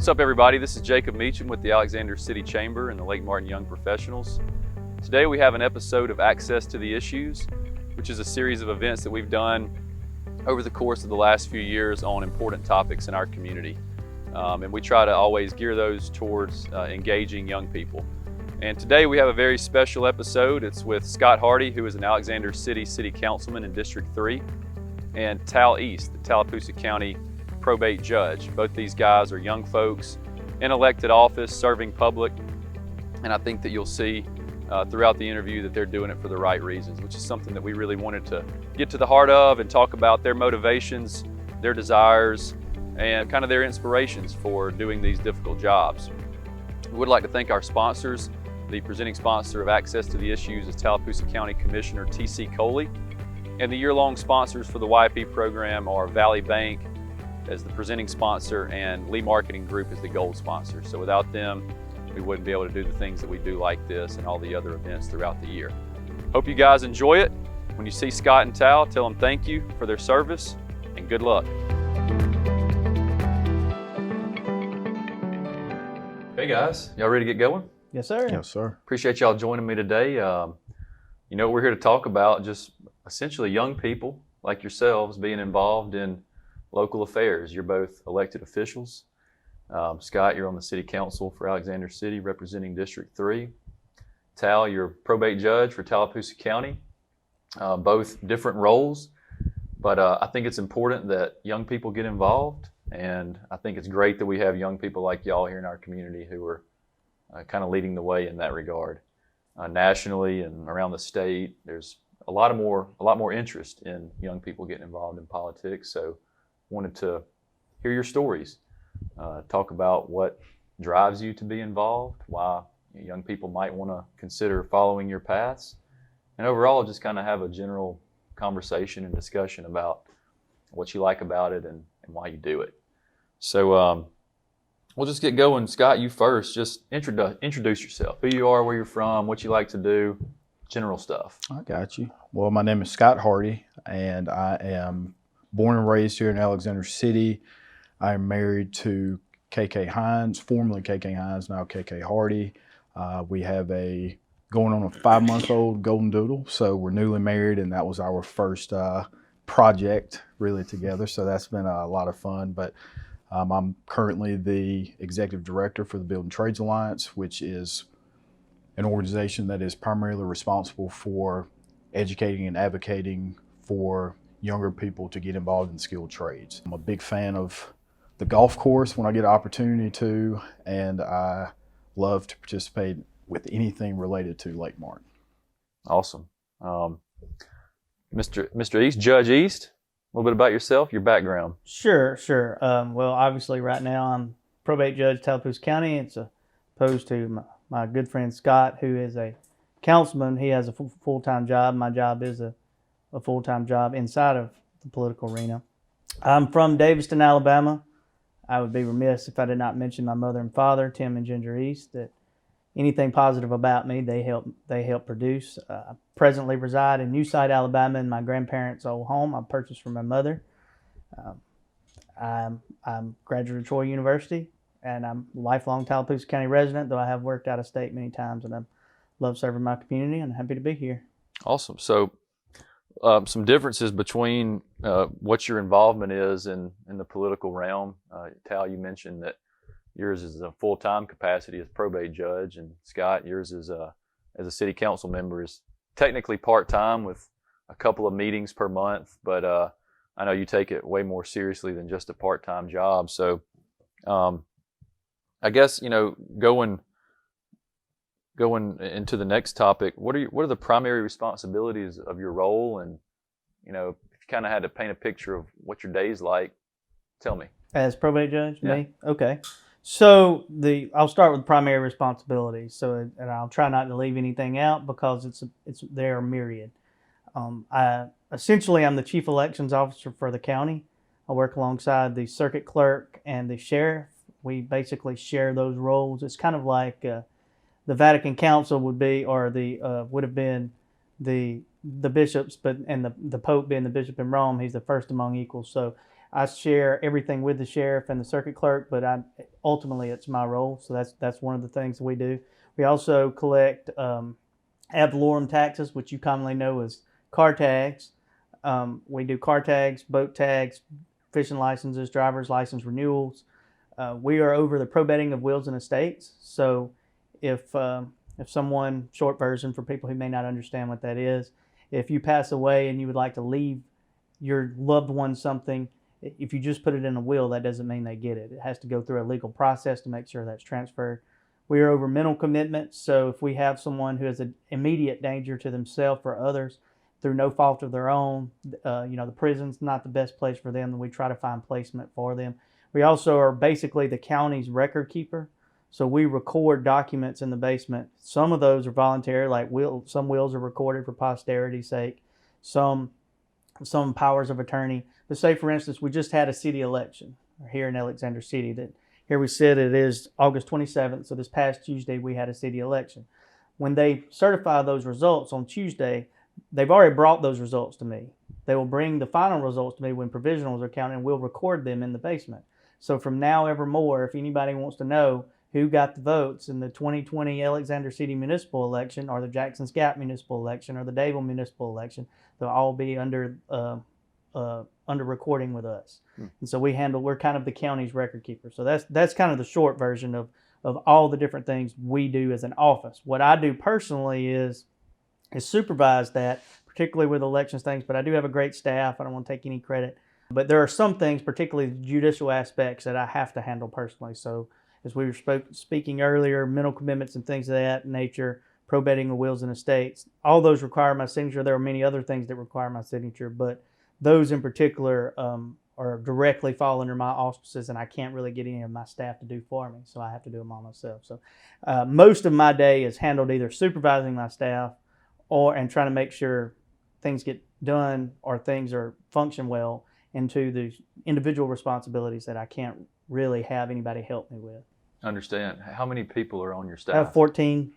What's up, everybody? This is Jacob Meacham with the Alexander City Chamber and the Lake Martin Young Professionals. Today we have an episode of Access to the Issues, which is a series of events that we've done over the course of the last few years on important topics in our community. And we try to always gear those towards engaging young people. And today we have a very special episode. It's with Scott Hardy, who is an Alexander City Councilman in District 3, and Tal East, the Tallapoosa County probate judge. Both these guys are young folks in elected office, serving public, and I think that you'll see throughout the interview that they're doing it for the right reasons, which is something that we really wanted to get to the heart of and talk about their motivations, their desires, and kind of their inspirations for doing these difficult jobs. We would like to thank our sponsors. The presenting sponsor of Access to the Issues is Tallapoosa County Commissioner T.C. Coley, and the year-long sponsors for the YP program are Valley Bank as the presenting sponsor and Lee Marketing Group as the gold sponsor. So without them, we wouldn't be able to do the things that we do like this and all the other events throughout the year. Hope you guys enjoy it. When you see Scott and Tal, tell them thank you for their service and good luck. Hey guys, y'all ready to get going? Yes, sir. Yes, sir. Appreciate y'all joining me today. You know, we're here to talk about just essentially young people like yourselves being involved in local affairs. You're both elected officials. Scott, you're on the City Council for Alexander City representing District 3. Tal, you're probate judge for Tallapoosa County. Both different roles, but I think it's important that young people get involved, and I think it's great that we have young people like y'all here in our community who are kind of leading the way in that regard. Nationally and around the state, there's a lot more interest in young people getting involved in politics, so wanted to hear your stories, talk about what drives you to be involved, why young people might want to consider following your paths, and overall just kind of have a general conversation and discussion about what you like about it and why you do it. So we'll just get going. Scott, you first. Just introduce yourself, who you are, where you're from, what you like to do, general stuff. I got you. Well, my name is Scott Hardy, and I am born and raised here in Alexander City. I am married to KK Hines, formerly KK Hines, now KK Hardy. We have going on a 5-month-old golden doodle, so we're newly married, and that was our first project really together, so that's been a lot of fun. But I'm currently the executive director for the Building Trades Alliance, which is an organization that is primarily responsible for educating and advocating for younger people to get involved in skilled trades. I'm a big fan of the golf course when I get an opportunity to, and I love to participate with anything related to Lake Martin. Awesome. Mr. East, Judge East, a little bit about yourself, your background. Sure. Well, obviously right now I'm probate judge Tallapoosa County. It's opposed to my good friend Scott, who is a councilman. He has a full-time job. My job is a full-time job inside of the political arena. I'm from Daviston, Alabama. I would be remiss if I did not mention my mother and father, Tim and Ginger East, that anything positive about me, they help produce. I presently reside in Newside, Alabama, in my grandparents' old home I purchased from my mother. I'm graduate of Troy University, and I'm a lifelong Tallapoosa County resident, though I have worked out of state many times, and I love serving my community, and I'm happy to be here. Awesome. So some differences between what your involvement is in the political realm. Tal, you mentioned that yours is a full-time capacity as probate judge, and Scott, yours is as a city council member is technically part-time with a couple of meetings per month, but I know you take it way more seriously than just a part-time job. So I guess, you know, going into the next topic, what are the primary responsibilities of your role? And, you know, if you kind of had to paint a picture of what your day's like, tell me. As probate judge, yeah. Me? Okay. So I'll start with primary responsibilities. So, and I'll try not to leave anything out because they are myriad. I'm the chief elections officer for the county. I work alongside the circuit clerk and the sheriff. We basically share those roles. It's kind of like the Vatican Council would be, or would have been the bishops, but and the Pope being the bishop in Rome, he's the first among equals. So I share everything with the sheriff and the circuit clerk, but ultimately it's my role. So that's one of the things we do. We also collect ad valorem taxes, which you commonly know as car tags. We do car tags, boat tags, fishing licenses, driver's license renewals. We are over the probating of wills and estates. So if someone, short version for people who may not understand what that is, if you pass away and you would like to leave your loved one something, if you just put it in a will, that doesn't mean they get it. It has to go through a legal process to make sure that's transferred. We are over mental commitments. So if we have someone who is an immediate danger to themselves or others through no fault of their own, the prison's not the best place for them, then we try to find placement for them. We also are basically the county's record keeper. So we record documents in the basement. Some of those are voluntary, like some wills are recorded for posterity's sake. Some powers of attorney. But say, for instance, we just had a city election here in Alexander City. That here we sit, it is August 27th, so this past Tuesday we had a city election. When they certify those results on Tuesday, they've already brought those results to me. They will bring the final results to me when provisionals are counted, and we'll record them in the basement. So from now evermore, if anybody wants to know who got the votes in the 2020 Alexander City municipal election, or the Jackson's Gap municipal election, or the Dable municipal election, they'll all be under recording with us. And so we're kind of the county's record keeper. So that's kind of the short version of all the different things we do as an office. What I do personally is supervise that, particularly with elections things, but I do have a great staff. I don't want to take any credit. But there are some things, particularly judicial aspects, that I have to handle personally. So as we were speaking earlier, mental commitments and things of that nature, probating of wills and estates, all those require my signature. There are many other things that require my signature, but those in particular are directly fall under my auspices, and I can't really get any of my staff to do for me, so I have to do them all myself. So most of my day is handled either supervising my staff and trying to make sure things get done or things function well, into the individual responsibilities that I can't really have anybody help me with. Understand. How many people are on your staff? I have 14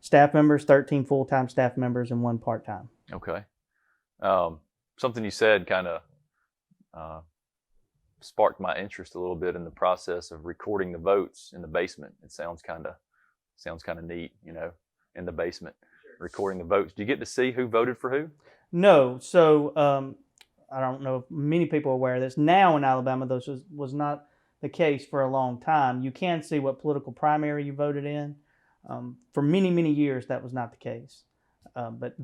staff members, 13 full-time staff members, and 1 part-time. Okay. Something you said kind of sparked my interest a little bit in the process of recording the votes in the basement. It sounds kind of neat, in the basement, recording the votes. Do you get to see who voted for who? No. So I don't know if many people are aware of this. Now in Alabama, this was not the case for a long time. You can see what political primary you voted in. For many, many years, that was not the case. But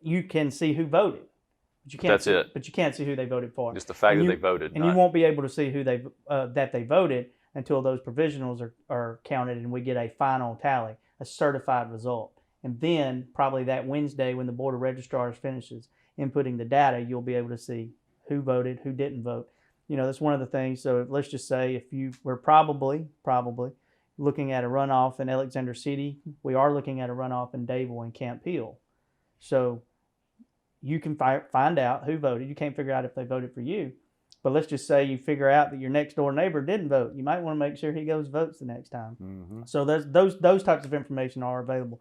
you can see who voted. But you can't see who they voted for. Just the fact that they voted. And you won't be able to see who that they voted until those provisionals are counted and we get a final tally, a certified result. And then probably that Wednesday when the Board of Registrars finishes inputting the data, you'll be able to see who voted, who didn't vote. That's one of the things. So let's just say if you were probably looking at a runoff in Alexander City, we are looking at a runoff in Dable and Camp Hill. So you can find out who voted. You can't figure out if they voted for you. But let's just say you figure out that your next door neighbor didn't vote. You might want to make sure he goes votes the next time. Mm-hmm. So those types of information are available.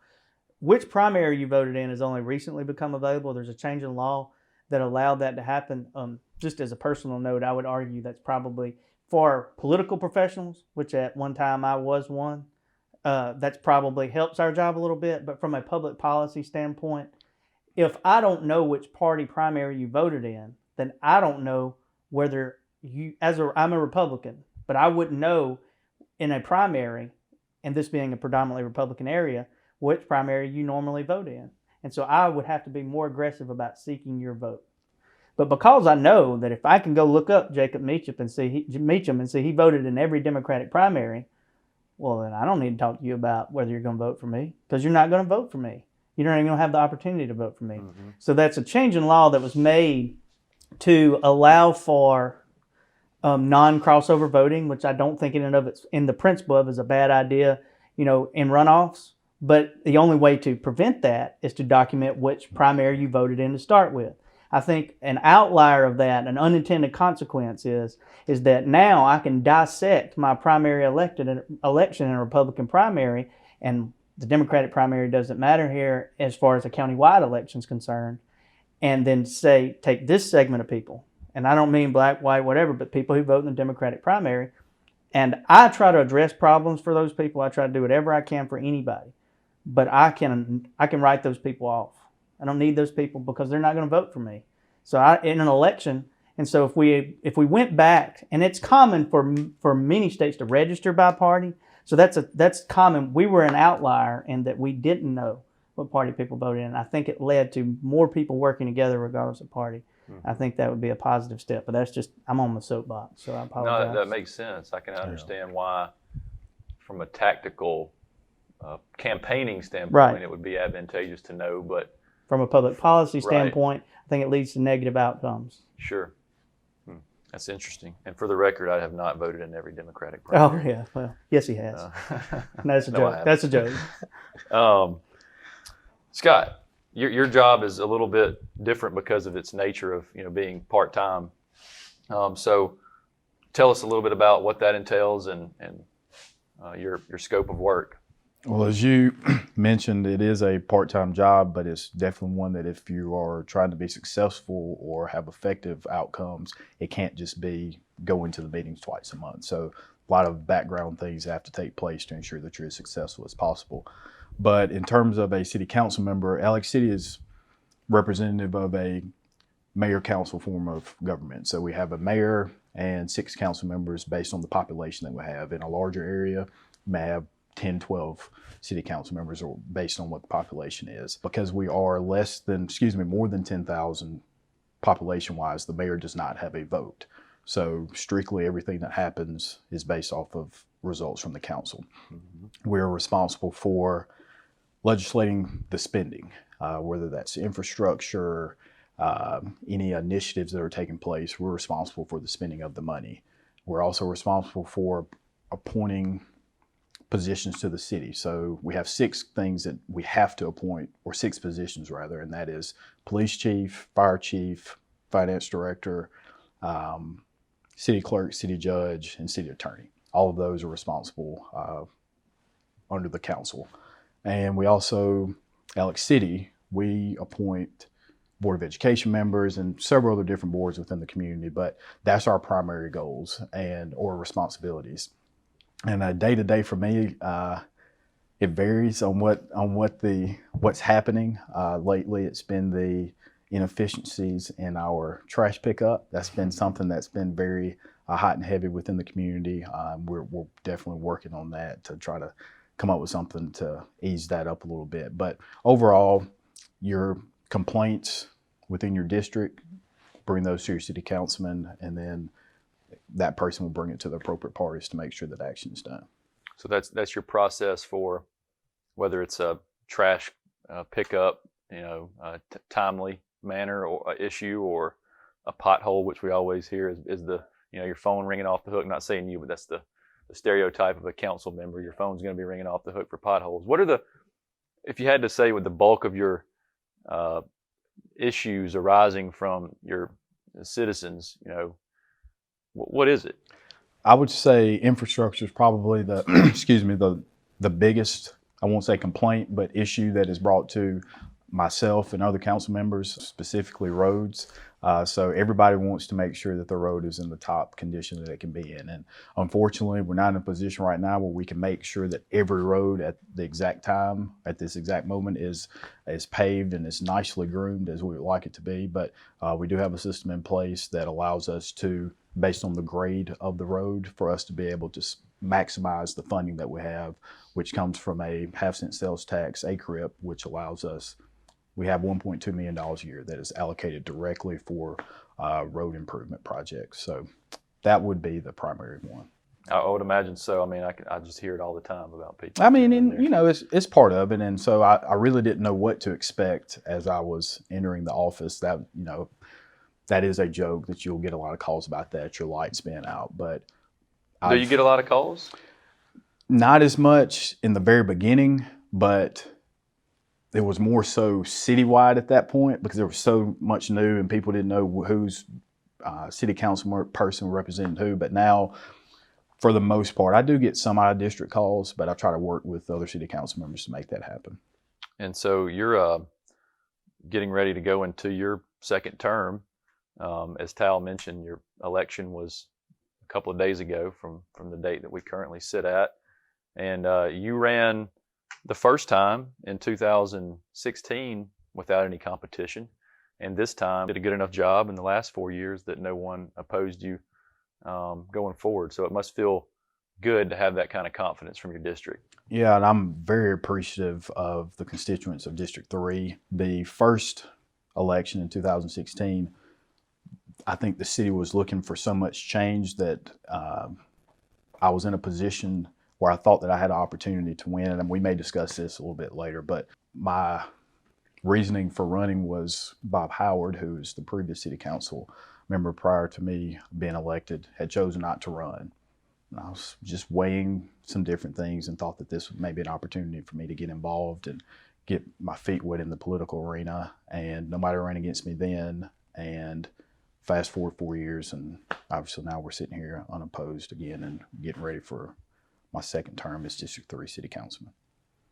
Which primary you voted in has only recently become available. There's a change in law that allowed that to happen. Just as a personal note, I would argue that's probably for political professionals, which at one time I was one, that's probably helps our job a little bit. But from a public policy standpoint, if I don't know which party primary you voted in, then I don't know whether I'm a Republican, but I wouldn't know in a primary, and this being a predominantly Republican area, which primary you normally vote in. And so I would have to be more aggressive about seeking your vote. But because I know that if I can go look up Jacob Meacham and see he voted in every Democratic primary, well, then I don't need to talk to you about whether you're going to vote for me, because you're not going to vote for me. You're not even going to have the opportunity to vote for me. Mm-hmm. So that's a change in law that was made to allow for non-crossover voting, which I don't think in and of in the principle of is a bad idea, in runoffs. But the only way to prevent that is to document which primary you voted in to start with. I think an outlier of that, an unintended consequence is that now I can dissect my primary election in a Republican primary, and the Democratic primary doesn't matter here as far as a countywide election is concerned, and then say, take this segment of people and I don't mean black, white, whatever, but people who vote in the Democratic primary. And I try to address problems for those people. I try to do whatever I can for anybody, but I can write those people off. I don't need those people because they're not going to vote for me. So in an election, and so if we went back, and it's common for many states to register by party, so that's common. We were an outlier in that we didn't know what party people voted in. I think it led to more people working together regardless of party. I think that would be a positive step, but that's just, I'm on the soapbox, so I apologize. No, that makes sense. I can understand why, from a tactical campaigning standpoint, it would be advantageous to know, but from a public policy standpoint, I think it leads to negative outcomes. Sure. That's interesting. And for the record, I have not voted in every Democratic primary. Oh, yeah. Well, yes, he has. That's a joke. That's a joke. Scott, your job is a little bit different because of its nature of being part-time. So tell us a little bit about what that entails and your scope of work. Well, as you mentioned, it is a part-time job, but it's definitely one that if you are trying to be successful or have effective outcomes, it can't just be going to the meetings twice a month. So a lot of background things have to take place to ensure that you're as successful as possible. But in terms of a city council member, Alex City is representative of a mayor-council form of government. So we have a mayor and 6 council members based on the population that we have. In a larger area, we may have 10, 12 city council members or based on what the population is. Because we are more than 10,000 population-wise, the mayor does not have a vote. So strictly everything that happens is based off of results from the council. We're responsible for legislating the spending, whether that's infrastructure, any initiatives that are taking place. We're responsible for the spending of the money. We're also responsible for appointing positions to the city. So we have 6 things that we have to appoint, or 6 positions rather, and that is police chief, fire chief, finance director, city clerk, city judge, and city attorney. All of those are responsible under the council. And we also, Alex City, we appoint Board of Education members and several other different boards within the community, but that's our primary goals or responsibilities. And a day-to-day for me, it varies on what's happening. Lately, it's been the inefficiencies in our trash pickup. That's been something that's been very hot and heavy within the community. We're definitely working on that to try to come up with something to ease that up a little bit. But overall, your complaints within your district, bring those to your city councilman, and then that person will bring it to the appropriate parties to make sure that action is done. So that's your process for whether it's a trash pickup, timely manner or issue, or a pothole, which we always hear is the your phone ringing off the hook. Not saying you, but that's the stereotype of a council member. Your phone's going to be ringing off the hook for potholes. What are if you had to say, with the bulk of your issues arising from your citizens, what is it? I would say infrastructure is probably the biggest, I won't say complaint, but issue that is brought to myself and other council members, specifically roads. So everybody wants to make sure that the road is in the top condition that it can be in. And unfortunately, we're not in a position right now where we can make sure that every road at the exact time, at this exact moment, is paved and is nicely groomed as we would like it to be. But we do have a system in place that allows us to, based on the grade of the road, for us to be able to maximize the funding that we have, which comes from a half-cent sales tax, ACRIP, which allows us, we have $1.2 million a year that is allocated directly for road improvement projects. So that would be the primary one. I would imagine so. I mean, I just hear it all the time about people. I mean, and it's part of it. And so I really didn't know what to expect as I was entering the office. That, that is a joke that you'll get a lot of calls about that, your light's been out. But do you get a lot of calls? Not as much in the very beginning, but it was more so citywide at that point because there was so much new and people didn't know whose city council person represented who. But now, for the most part, I do get some out of district calls, but I try to work with other city council members to make that happen. And so you're getting ready to go into your second term. As Tal mentioned, your election was a couple of days ago from the date that we currently sit at. And you ran the first time in 2016 without any competition. And this time did a good enough job in the last 4 years that no one opposed you going forward. So it must feel good to have that kind of confidence from your district. Yeah, and I'm very appreciative of the constituents of District 3. The first election in 2016, I think the city was looking for so much change that I was in a position where I thought that I had an opportunity to win, and we may discuss this a little bit later, but my reasoning for running was Bob Howard, who is the previous city council member prior to me being elected, had chosen not to run. And I was just weighing some different things and thought that this may be an opportunity for me to get involved and get my feet wet in the political arena. And nobody ran against me then. And fast forward 4 years, and obviously now we're sitting here unopposed again and getting ready for my second term as District 3 City Councilman.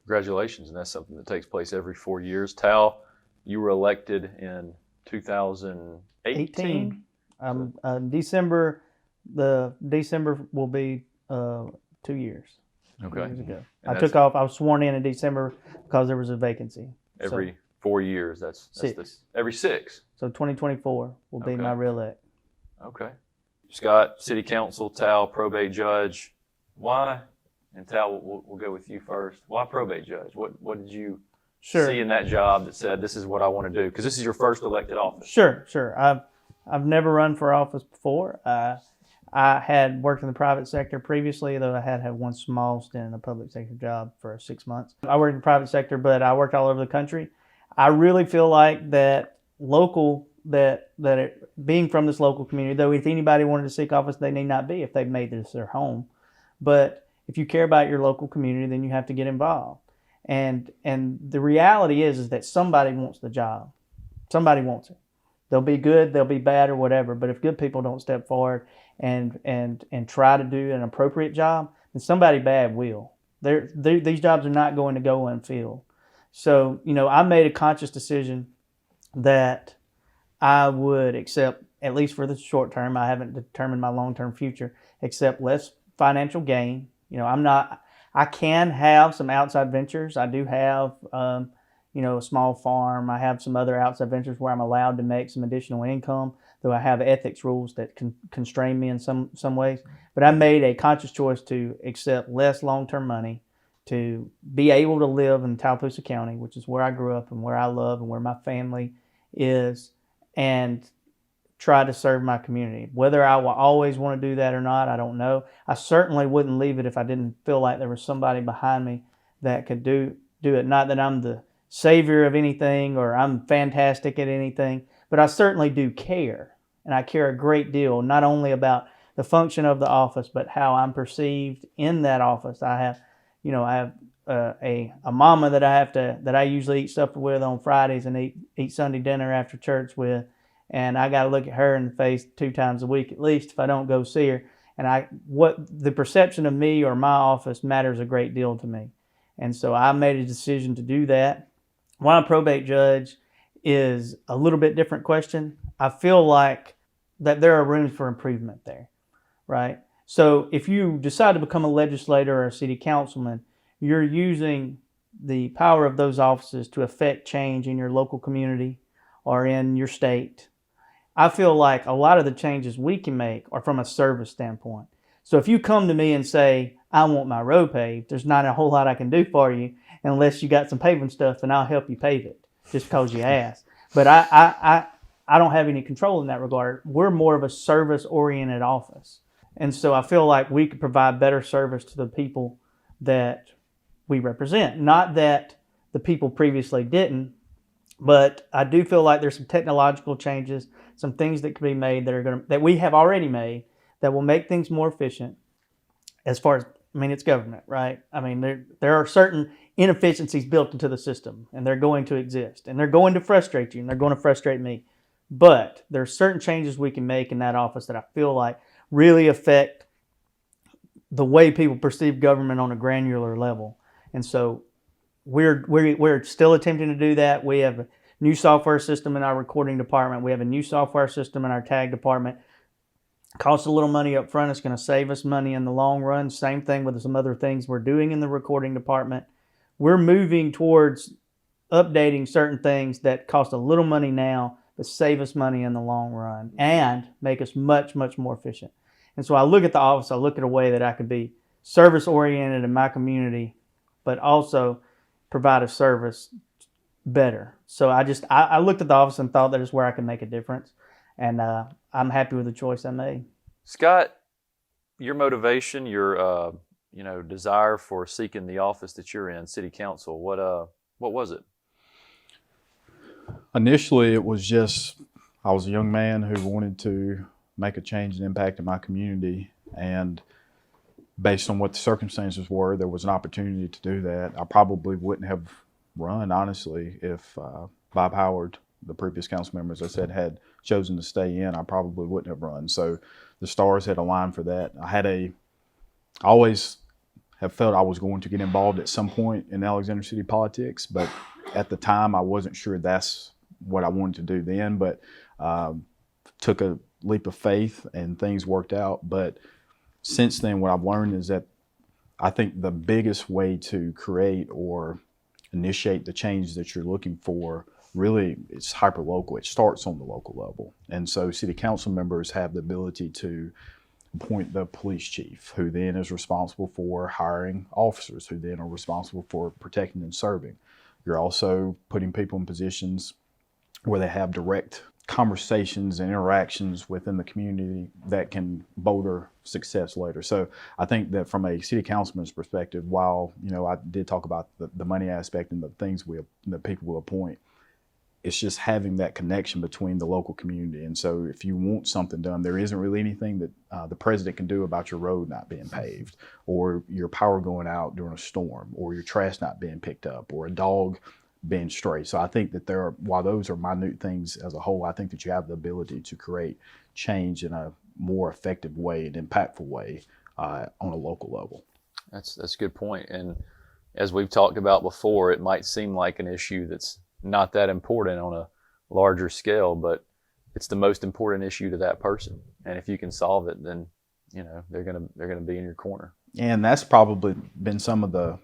Congratulations, and that's something that takes place every 4 years. Tal, you were elected in 2018. December will be 2 years. Okay. 2 years ago. I took off. I was sworn in December because there was a vacancy. Every 4 years. That's every 6. So 2024 will be my reelect. Okay. Scott, City Council, Tal, probate judge. Why? And Tal, we'll go with you first. Why probate judge? What did you see in that job that said this is what I want to do? Because this is your first elected office. Sure. I've never run for office before. I had worked in the private sector previously, though I had one small stint in a public sector job for 6 months. I worked in the private sector, but I worked all over the country. I really feel like that being from this local community, though if anybody wanted to seek office, they need not be if they've made this their home. But if you care about your local community, then you have to get involved. And the reality is that somebody wants the job. Somebody wants it. They'll be good, they'll be bad or whatever, but if good people don't step forward and try to do an appropriate job, then somebody bad will. These jobs are not going to go unfilled. So, I made a conscious decision that I would accept, at least for the short term, I haven't determined my long-term future, accept less financial gain. I can have some outside ventures. I do have, a small farm. I have some other outside ventures where I'm allowed to make some additional income, though I have ethics rules that can constrain me in some ways. But I made a conscious choice to accept less long-term money to be able to live in Tallapoosa County, which is where I grew up and where I love and where my family is, and try to serve my community. Whether I will always want to do that or not, I don't know. I certainly wouldn't leave it if I didn't feel like there was somebody behind me that could do it. Not that I'm the savior of anything or I'm fantastic at anything, but I certainly do care. And I care a great deal, not only about the function of the office, but how I'm perceived in that office. I have a mama that I usually eat supper with on Fridays and eat Sunday dinner after church with. And I got to look at her in the face 2 times a week at least if I don't go see her. And what the perception of me or my office matters a great deal to me. And so I made a decision to do that. Why a probate judge is a little bit different question. I feel like that there are rooms for improvement there, right? So if you decide to become a legislator or a city councilman, you're using the power of those offices to affect change in your local community or in your state. I feel like a lot of the changes we can make are from a service standpoint. So if you come to me and say, I want my road paved, there's not a whole lot I can do for you unless you got some paving stuff and I'll help you pave it just because you asked. But I don't have any control in that regard. We're more of a service-oriented office. And so I feel like we could provide better service to the people that we represent. Not that the people previously didn't, but I do feel like there's some technological changes, some things that could be made that we have already made that will make things more efficient. As far as, it's government, right? There are certain inefficiencies built into the system, and they're going to exist, and they're going to frustrate you, and they're going to frustrate me. But there are certain changes we can make in that office that I feel like really affect the way people perceive government on a granular level. And so we're still attempting to do that. We have new software system in our recording department. We have a new software system in our tag department. Costs a little money up front. It's going to save us money in the long run. Same thing with some other things we're doing in the recording department. We're moving towards updating certain things that cost a little money now, but save us money in the long run and make us much, much more efficient. And so I look at the office, I look at a way that I could be service oriented in my community, but also provide a service better. So I looked at the office and thought that is where I could make a difference. And I'm happy with the choice I made. Scott, your motivation, your desire for seeking the office that you're in, city council, what was it? Initially, it was just I was a young man who wanted to make a change and impact in my community, and based on what the circumstances were, there was an opportunity to do that. I probably wouldn't have run, honestly, if Bob Howard, the previous council member, as I said, had chosen to stay in. I probably wouldn't have run. So the stars had aligned for that. I always have felt I was going to get involved at some point in Alexander City politics, but at the time I wasn't sure that's what I wanted to do then, but took a leap of faith and things worked out. But since then, what I've learned is that I think the biggest way to create or initiate the change that you're looking for really is hyper-local. It starts on the local level. And so city council members have the ability to appoint the police chief, who then is responsible for hiring officers, who then are responsible for protecting and serving. You're also putting people in positions where they have direct conversations and interactions within the community that can bolster success later. So I think that from a city councilman's perspective, while I did talk about the money aspect and the things that people will appoint, it's just having that connection between the local community. And so if you want something done, there isn't really anything that the president can do about your road not being paved, or your power going out during a storm, or your trash not being picked up, or a dog being stray. So I think that while those are minute things as a whole, I think that you have the ability to create change in a more effective way and impactful way on a local level. That's a good point. And as we've talked about before, it might seem like an issue that's not that important on a larger scale, but it's the most important issue to that person. And if you can solve it, then they're gonna be in your corner. And that's probably been some of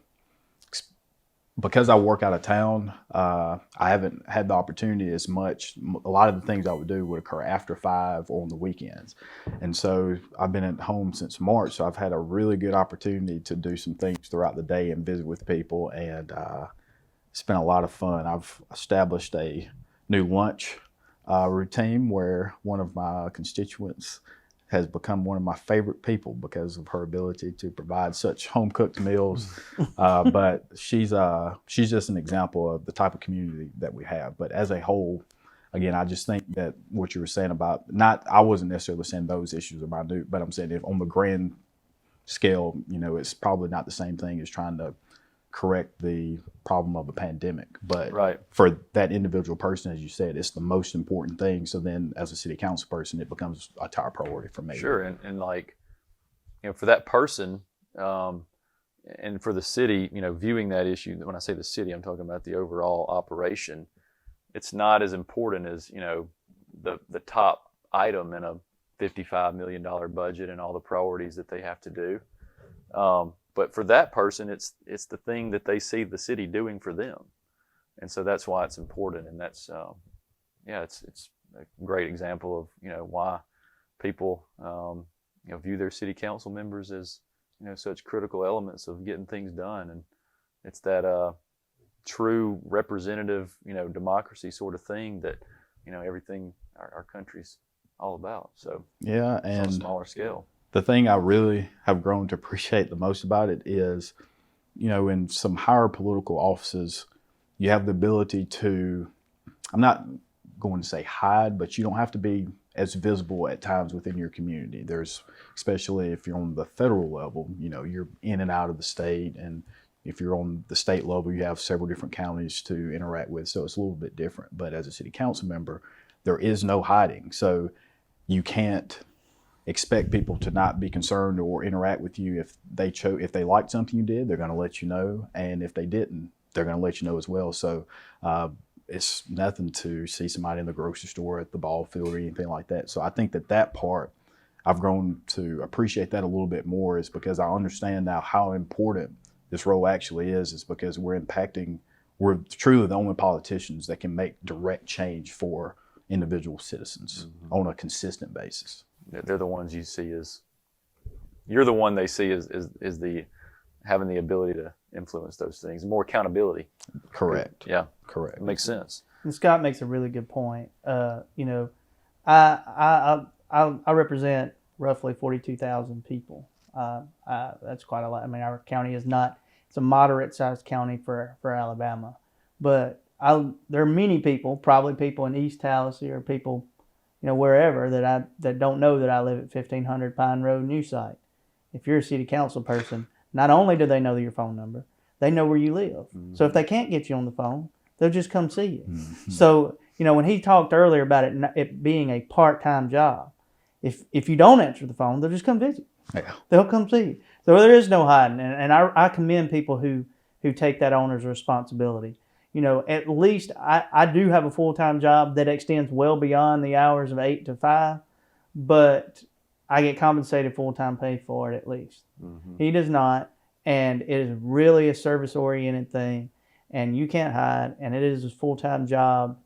because I work out of town, I haven't had the opportunity as much. A lot of the things I would do would occur after 5 or on the weekends. And so I've been at home since March, so I've had a really good opportunity to do some things throughout the day and visit with people, and it's been a lot of fun. I've established a new lunch routine where one of my constituents has become one of my favorite people because of her ability to provide such home-cooked meals. But she's just an example of the type of community that we have. But as a whole, again, I just think that what you were saying about, I wasn't necessarily saying those issues are minute, but I'm saying if on the grand scale, it's probably not the same thing as trying to correct the problem of a pandemic. But right. For that individual person, as you said, it's the most important thing. So then as a city council person, it becomes a top priority for me. Sure. And like, for that person, and for the city, viewing that issue, when I say the city, I'm talking about the overall operation. It's not as important as, the top item in a $55 million budget and all the priorities that they have to do. But for that person, it's the thing that they see the city doing for them. And so that's why it's important. And that's, it's a great example of, why people, view their city council members as, such critical elements of getting things done. And it's that true representative, democracy sort of thing that, everything our country's all about. So yeah, and on a smaller scale. The thing I really have grown to appreciate the most about it is, in some higher political offices, you have the ability to, I'm not going to say hide, but you don't have to be as visible at times within your community. Especially if you're on the federal level, you're in and out of the state. And if you're on the state level, you have several different counties to interact with. So it's a little bit different. But as a city council member, there is no hiding. So you can't expect people to not be concerned or interact with you. If they liked something you did, they're going to let you know, and if they didn't, they're going to let you know as well. So it's nothing to see somebody in the grocery store, at the ball field, or anything like that. So I think that part, I've grown to appreciate that a little bit more, is because I understand now how important this role actually is because we're truly the only politicians that can make direct change for individual citizens on a consistent basis. They're the ones you see you're the one they see as the having the ability to influence those things, more accountability. Correct. Yeah. Correct. It makes sense. And Scott makes a really good point. I represent roughly 42,000 people. That's quite a lot. I mean, our county it's a moderate-sized county for Alabama, but there are many people, probably people in East Tallahassee or people, wherever that don't know that I live at 1500 Pine Road, New Site. If you're a city council person, not only do they know your phone number, they know where you live. So if they can't get you on the phone, they'll just come see you. So, when he talked earlier about it being a part-time job, if you don't answer the phone, they'll just come visit. Yeah. They'll come see you. So there is no hiding. And I commend people who take that owner's responsibility. At least I do have a full-time job that extends well beyond the hours of 8 to 5, but I get compensated full-time pay for it at least. He does not, and it is really a service-oriented thing, and you can't hide, and it is a full-time job,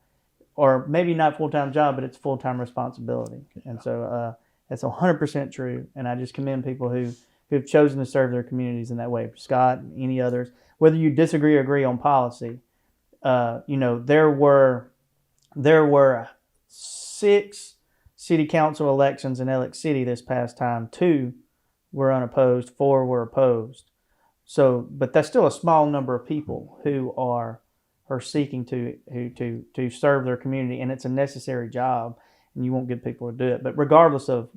or maybe not full-time job, but it's full-time responsibility. Yeah. And so that's 100% true, and I just commend people who've chosen to serve their communities in that way. Scott and any others, whether you disagree or agree on policy, there were 6 city council elections in Alex City this past time. 2 were unopposed, 4 were opposed. So, but that's still a small number of people who are seeking to serve their community, and it's a necessary job, and you won't get people to do it. But regardless of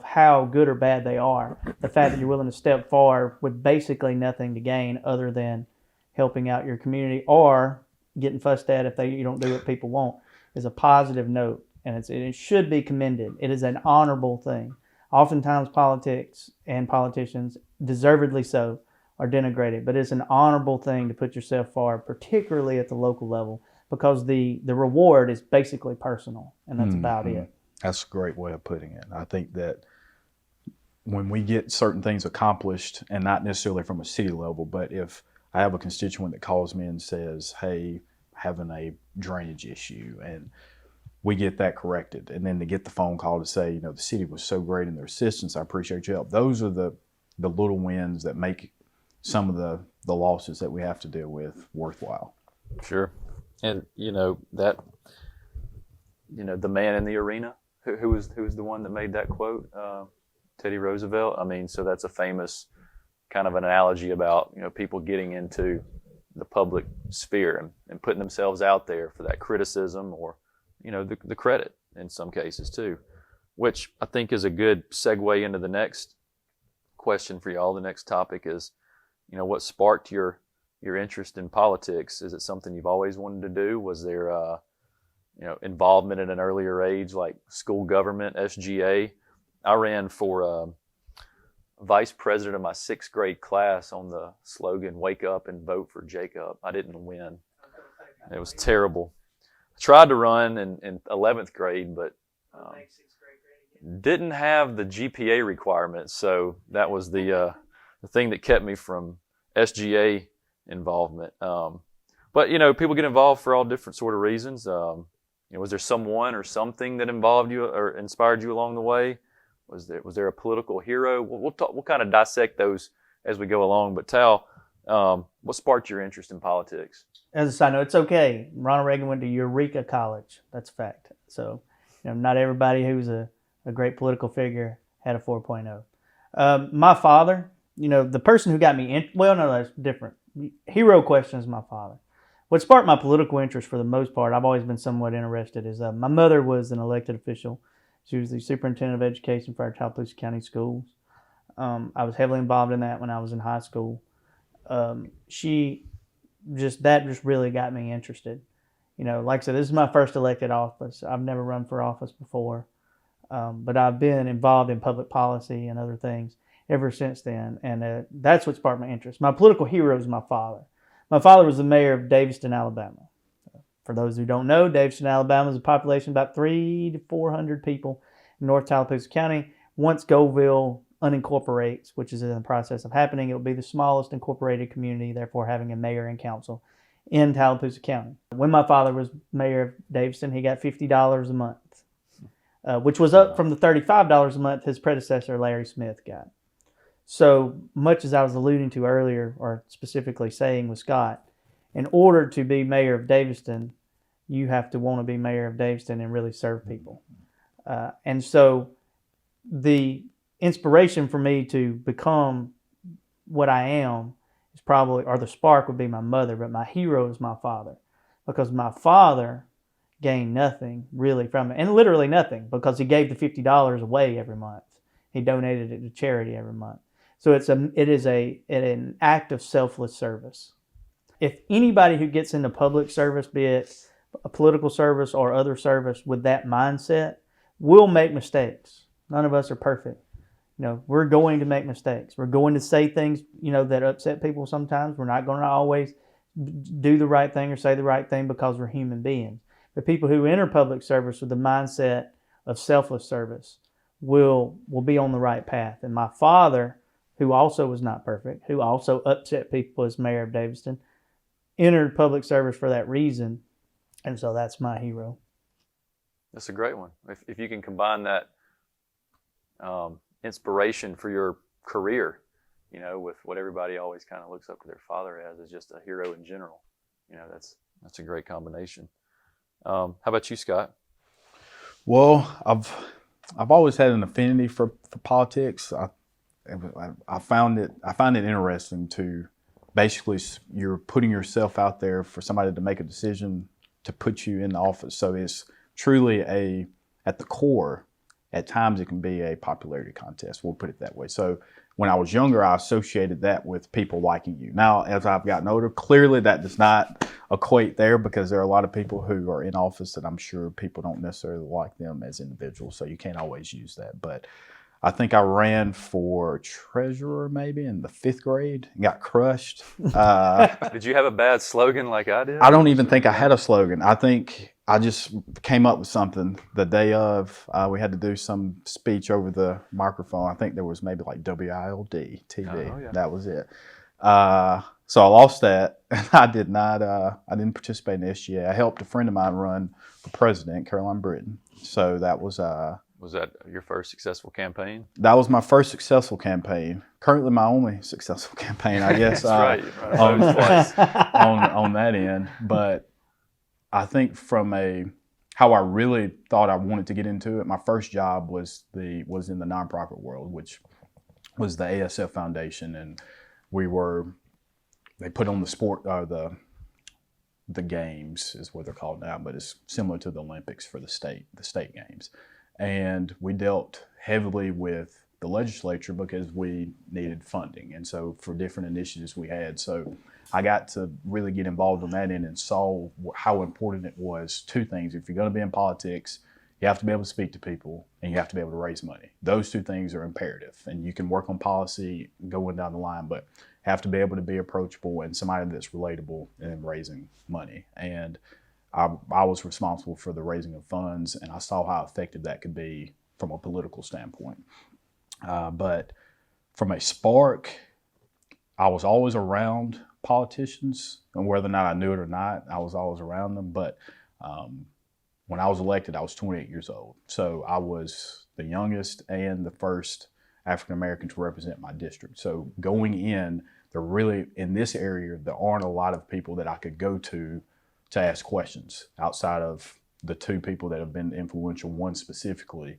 how good or bad they are, the fact that you're willing to step forward with basically nothing to gain other than helping out your community or getting fussed at if you don't do what people want is a positive note, and it should be commended. It is an honorable thing. Oftentimes politics and politicians, deservedly so, are denigrated, but it's an honorable thing to put yourself forward, particularly at the local level, because the reward is basically personal, and that's about it. That's a great way of putting it. I think that when we get certain things accomplished, and not necessarily from a city level, but if I have a constituent that calls me and says, hey, having a drainage issue, and we get that corrected, and then to get the phone call to say, the city was so great in their assistance, I appreciate your help. Those are the little wins that make some of the losses that we have to deal with worthwhile. Sure. And the man in the arena, who was the one that made that quote, Teddy Roosevelt. I mean, so that's a famous kind of an analogy about people getting into the public sphere and putting themselves out there for that criticism or the credit in some cases too, which I think is a good segue into the next question for y'all. The next topic is, what sparked your interest in politics? Is it something you've always wanted to do? Was there involvement at an earlier age, like school government, SGA? I ran for vice president of my 6th grade class on the slogan, "Wake up and vote for Jacob." I didn't win. It was terrible. I tried to run in 11th grade, but didn't have the GPA requirements, so that was the thing that kept me from SGA involvement. But people get involved for all different sort of reasons. Was there someone or something that involved you or inspired you along the way? Was there a political hero? We'll kind of dissect those as we go along. But Tal, what sparked your interest in politics? As a side note, it's okay. Ronald Reagan went to Eureka College. That's a fact. So, not everybody who's a great political figure had a 4.0. My father, the person who got me that's different. Hero question is my father. What sparked my political interest for the most part, I've always been somewhat interested, is my mother was an elected official. She was the superintendent of education for our Tallapoosa County schools. I was heavily involved in that when I was in high school. That just really got me interested. Like I said, this is my first elected office. I've never run for office before, but I've been involved in public policy and other things ever since then, and that's what sparked my interest. My political hero is my father. My father was the mayor of Daviston, Alabama. For those who don't know, Davidson, Alabama is a population of about 300 to 400 people in North Tallapoosa County. Once Goveville unincorporates, which is in the process of happening, it will be the smallest incorporated community, therefore having a mayor and council in Tallapoosa County. When my father was mayor of Davidson, he got $50 a month, which was up from the $35 a month his predecessor, Larry Smith, got. So much as I was alluding to earlier, or specifically saying with Scott, in order to be mayor of Davidson, you have to want to be mayor of Davidson and really serve people. And so the inspiration for me to become what I am is probably, or the spark would be my mother, but my hero is my father. Because my father gained nothing really from it, and literally nothing, because he gave the $50 away every month. He donated it to charity every month. So it is an act of selfless service. If anybody who gets into public service, be it a political service or other service, with that mindset, will make mistakes. None of us are perfect. We're going to make mistakes. We're going to say things, that upset people sometimes. We're not going to always do the right thing or say the right thing because we're human beings. But people who enter public service with the mindset of selfless service will be on the right path. And my father, who also was not perfect, who also upset people as mayor of Davidson, entered public service for that reason. And so that's my hero. That's a great one. If you can combine that inspiration for your career, with what everybody always kind of looks up to their father as just a hero in general, that's a great combination. How about you, Scott? Well, I've always had an affinity for politics. I find it interesting to basically, you're putting yourself out there for somebody to make a decision to put you in the office. So it's truly at the core, at times it can be a popularity contest. We'll put it that way. So when I was younger, I associated that with people liking you. Now, as I've gotten older, clearly that does not equate there, because there are a lot of people who are in office that I'm sure people don't necessarily like them as individuals. So you can't always use that. But I think I ran for treasurer maybe in the 5th grade and got crushed. Did you have a bad slogan like I did? I don't even think I had a slogan. I think I just came up with something the day of. We had to do some speech over the microphone. I think there was maybe like WILD TV. Oh, yeah. That was it. So I lost that. I didn't participate in the SGA. I helped a friend of mine run for president, Caroline Britton. So that was... Was that your first successful campaign? That was my first successful campaign. Currently my only successful campaign, I guess. That's right. On that end. But I think from how I really thought I wanted to get into it, my first job was in the nonprofit world, which was the ASF Foundation, and they put on the sport, the games is what they're called now, but it's similar to the Olympics for the state games. And we dealt heavily with the legislature because we needed funding. And so for different initiatives we had. So I got to really get involved on that end and saw how important it was. 2 things. If you're going to be in politics, you have to be able to speak to people and you have to be able to raise money. Those 2 things are imperative. And you can work on policy going down the line, but have to be able to be approachable and somebody that's relatable in raising money. And I was responsible for the raising of funds, and I saw how effective that could be from a political standpoint. But from a spark, I was always around politicians, and whether or not I knew it or not, I was always around them. But when I was elected, I was 28 years old. So I was the youngest and the first African American to represent my district. So going in, in this area, there aren't a lot of people that I could go to ask questions outside of the 2 people that have been influential, one specifically,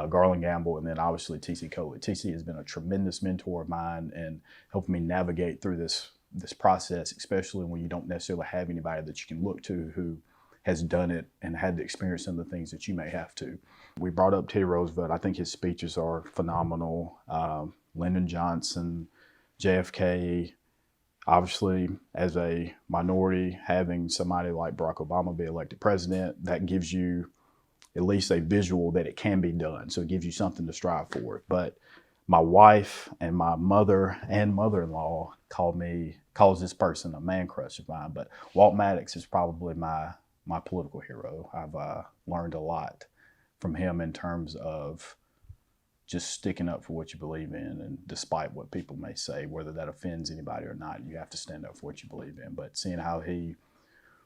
Garland Gamble, and then obviously TC Coley. TC has been a tremendous mentor of mine and helped me navigate through this process, especially when you don't necessarily have anybody that you can look to who has done it and had to experience some of the things that you may have to. We brought up Teddy Roosevelt. I think his speeches are phenomenal. Lyndon Johnson, JFK. Obviously, as a minority, having somebody like Barack Obama be elected president, that gives you at least a visual that it can be done. So it gives you something to strive for. But my wife and my mother and mother-in-law calls this person a man crush of mine. But Walt Maddox is probably my my political hero. I've learned a lot from him in terms of just sticking up for what you believe in, and despite what people may say, whether that offends anybody or not, you have to stand up for what you believe in. But seeing how he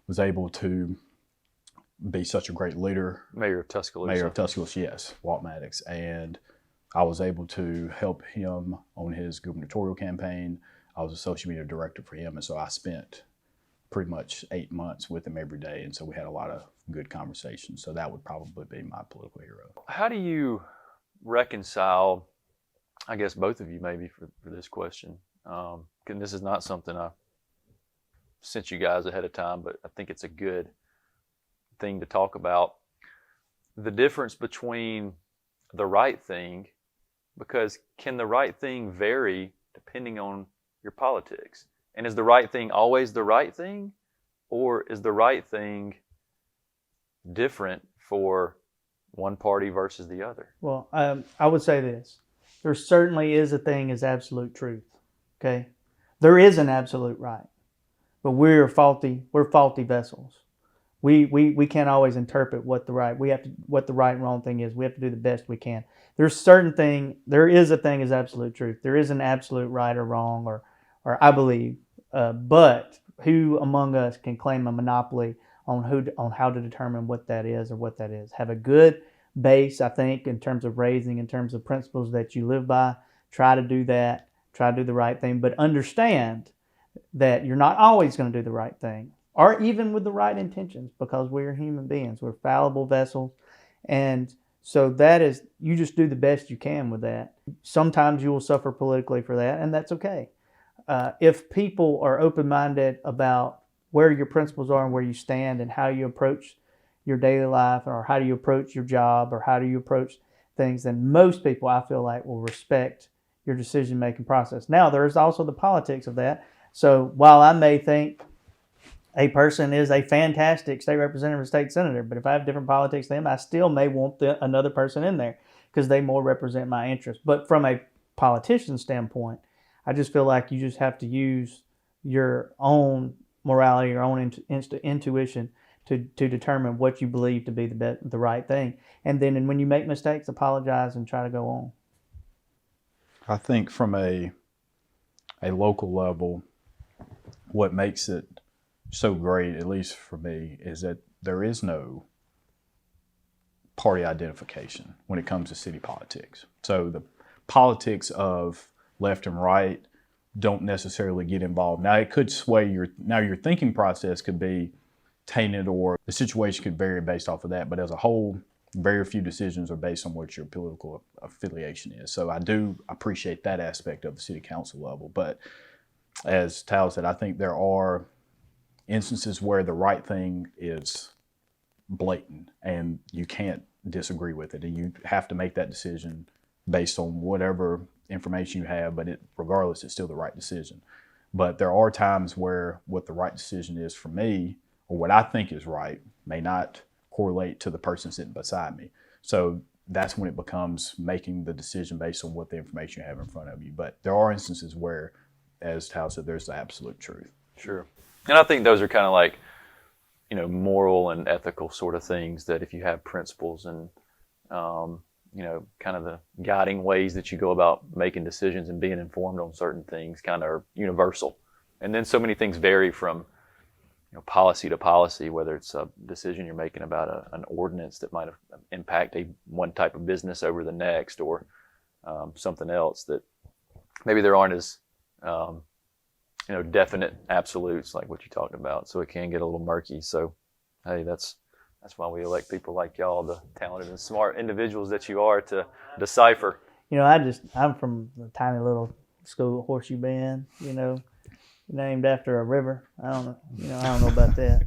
was able to be such a great leader. Mayor of Tuscaloosa, yes, Walt Maddox. And I was able to help him on his gubernatorial campaign. I was a social media director for him, and so I spent pretty much 8 months with him every day, and so we had a lot of good conversations. So that would probably be my political hero. How do you reconcile, I guess both of you maybe for this question, and this is not something I sent you guys ahead of time, but I think it's a good thing to talk about, the difference between the right thing, because can the right thing vary depending on your politics? And is the right thing always the right thing, or is the right thing different for one party versus the other? Well, I would say this. There certainly is a thing as absolute truth. Okay? There is an absolute right. But we're faulty vessels. We can't always interpret what the right and wrong thing is. We have to do the best we can. There is a thing as absolute truth. There is an absolute right or wrong, or I believe. But who among us can claim a monopoly on how to determine what that is or what that is? Have a good base, I think, in terms of raising, in terms of principles that you live by. Try to do that. Try to do the right thing. But understand that you're not always going to do the right thing, or even with the right intentions, because we're human beings. We're fallible vessels. And so that is, you just do the best you can with that. Sometimes you will suffer politically for that, and that's okay. If people are open-minded about where your principles are and where you stand and how you approach your daily life, or how do you approach your job, or how do you approach things, then most people, I feel like, will respect your decision-making process. Now, there's also the politics of that. So while I may think a person is a fantastic state representative or state senator, but if I have different politics than them, I still may want another person in there because they more represent my interests. But from a politician standpoint, I just feel like you just have to use your own morality, your own intuition to determine what you believe to be the right thing. And then when you make mistakes, apologize and try to go on. I think from a local level, what makes it so great, at least for me, is that there is no party identification when it comes to city politics. So the politics of left and right don't necessarily get involved. Now it could sway your thinking process could be tainted, or the situation could vary based off of that. But as a whole, very few decisions are based on what your political affiliation is. So I do appreciate that aspect of the city council level. But as Tal said, I think there are instances where the right thing is blatant and you can't disagree with it, and you have to make that decision based on whatever information you have, but regardless, it's still the right decision. But there are times where what the right decision is for me, or what I think is right, may not correlate to the person sitting beside me. So that's when it becomes making the decision based on what the information you have in front of you. But there are instances where, as Tal said, there's the absolute truth. Sure. And I think those are kind of like, moral and ethical sort of things that if you have principles and, kind of the guiding ways that you go about making decisions and being informed on certain things kind of are universal. And then so many things vary from, policy to policy, whether it's a decision you're making about an ordinance that might impact one type of business over the next, or something else that maybe there aren't as, definite absolutes like what you talked about. So it can get a little murky. So, hey, that's why we elect people like y'all, the talented and smart individuals that you are, to decipher. I'm from a tiny little school, Horseshoe Bend, named after a river. I don't know about that.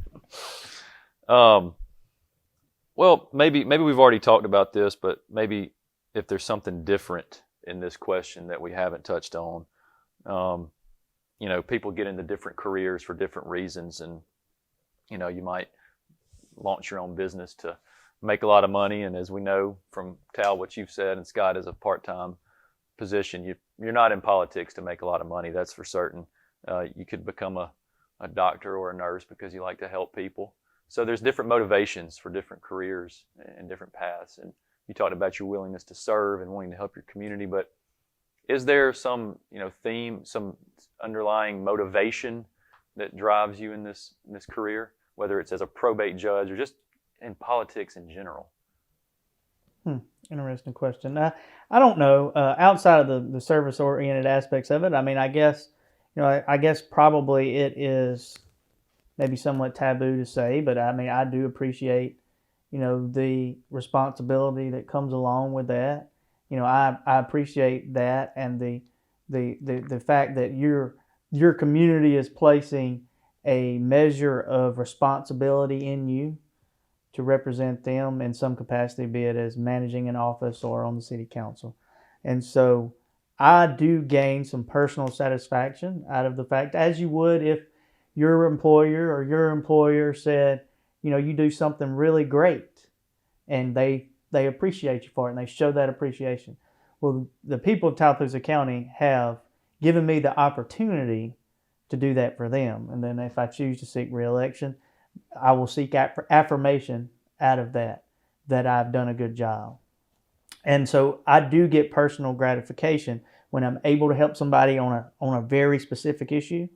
Well, maybe we've already talked about this, but maybe if there's something different in this question that we haven't touched on, people get into different careers for different reasons, and, you might launch your own business to make a lot of money. And as we know from Tal, what you've said, and Scott, as a part-time position, you're not in politics to make a lot of money. That's for certain. You could become a doctor or a nurse because you like to help people. So there's different motivations for different careers and different paths. And you talked about your willingness to serve and wanting to help your community, but is there some, theme, some underlying motivation that drives you in this career, whether it's as a probate judge or just in politics in general? Interesting question. I don't know. Outside of the service-oriented aspects of it, I mean, I guess, I guess probably it is maybe somewhat taboo to say, but I mean, I do appreciate, the responsibility that comes along with that. I appreciate that, and the fact that your community is placing a measure of responsibility in you to represent them in some capacity, be it as managing an office or on the city council. And so I do gain some personal satisfaction out of the fact, as you would if your employer or your employer said, you do something really great, and they appreciate you for it, and they show that appreciation. Well, the people of Tallapoosa County have given me the opportunity to do that for them. And then if I choose to seek re-election, I will seek affirmation out of that I've done a good job. And so I do get personal gratification when I'm able to help somebody on a very specific issue.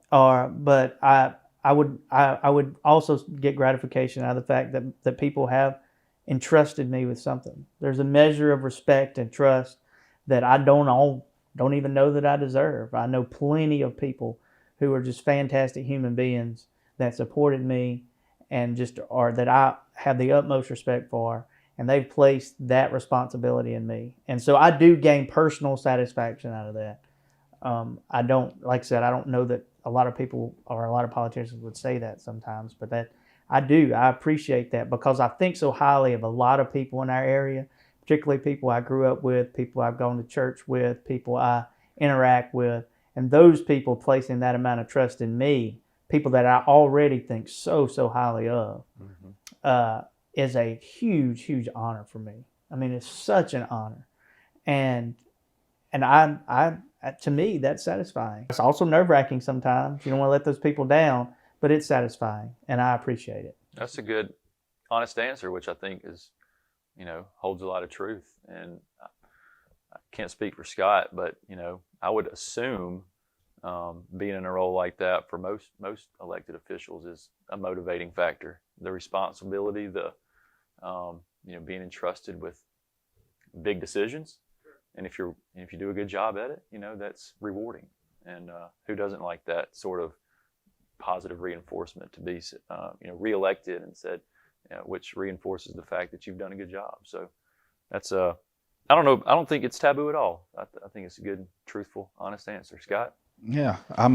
But I would also get gratification out of the fact that people have entrusted me with something. There's a measure of respect and trust that I don't even know that I deserve. I know plenty of people who are just fantastic human beings that supported me and that I have the utmost respect for, and they've placed that responsibility in me. And so I do gain personal satisfaction out of that. I don't, like I said, I don't know that a lot of people or a lot of politicians would say that sometimes, but that I do. I appreciate that because I think so highly of a lot of people in our area, particularly people I grew up with, people I've gone to church with, people I interact with, and those people placing that amount of trust in me, people that I already think so highly of, is a huge, huge honor for me. I mean, it's such an honor, and I to me that's satisfying. It's also nerve-wracking sometimes. You don't want to let those people down, but it's satisfying, and I appreciate it. That's a good, honest answer, which I think is, holds a lot of truth. And I can't speak for Scott, but I would assume being in a role like that for most elected officials is a motivating factor. The responsibility, the being entrusted with big decisions, and if you do a good job at it, that's rewarding. And who doesn't like that sort of positive reinforcement to be reelected and said, which reinforces the fact that you've done a good job. So that's I don't know. I don't think it's taboo at all. I think it's a good, truthful, honest answer. Scott? Yeah, I'm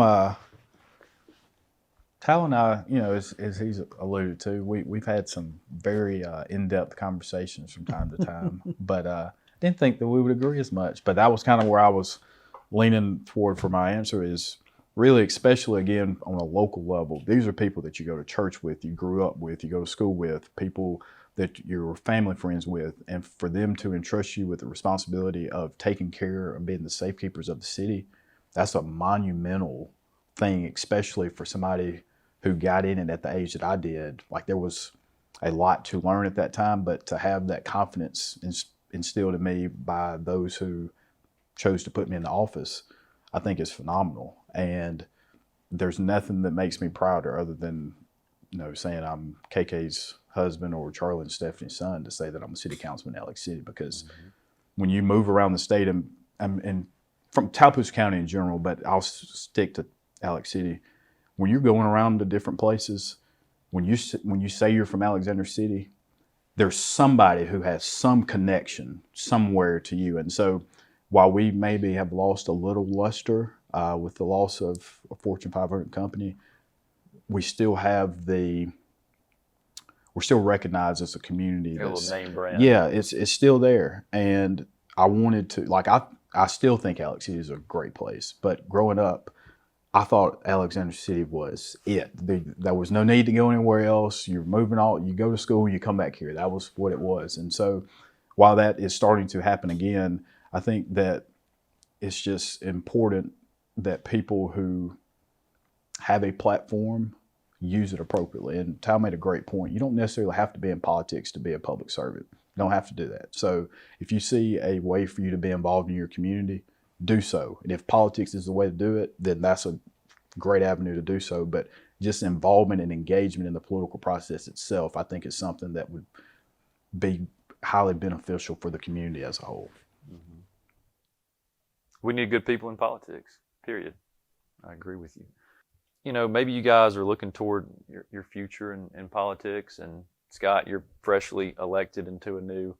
Tal and I, as he's alluded to, we've had some very in-depth conversations from time to time, but didn't think that we would agree as much. But that was kind of where I was leaning toward for my answer is really, especially again on a local level. These are people that you go to church with, you grew up with, you go to school with, people that you're family friends with, and for them to entrust you with the responsibility of taking care and being the safekeepers of the city, that's a monumental thing, especially for somebody who got in it at the age that I did. Like, there was a lot to learn at that time, but to have that confidence instilled in me by those who chose to put me in the office, I think is phenomenal. And there's nothing that makes me prouder other than, saying I'm KK's husband or Charlie and Stephanie's son, to say that I'm a city councilman in Alex City, because when you move around the state and from Tallapoosa County in general, but I'll stick to Alex City, when you're going around to different places, when you say you're from Alexander City, there's somebody who has some connection somewhere to you. And so while we maybe have lost a little luster with the loss of a Fortune 500 company, we still have we're still recognized as a community. A little name brand. Yeah, it's still there. And I wanted to, I still think Alex City is a great place, but growing up, I thought Alexander City was it. There was no need to go anywhere else. You're moving on, you go to school, you come back here. That was what it was. And so while that is starting to happen again, I think that it's just important that people who have a platform use it appropriately. And Tal made a great point. You don't necessarily have to be in politics to be a public servant. You don't have to do that. So if you see a way for you to be involved in your community, do so. And if politics is the way to do it, then that's a great avenue to do so. But just involvement and engagement in the political process itself, I think is something that would be highly beneficial for the community as a whole. Mm-hmm. We need good people in politics, period. I agree with you. You know, maybe you guys are looking toward your future in politics, and Scott, you're freshly elected into a new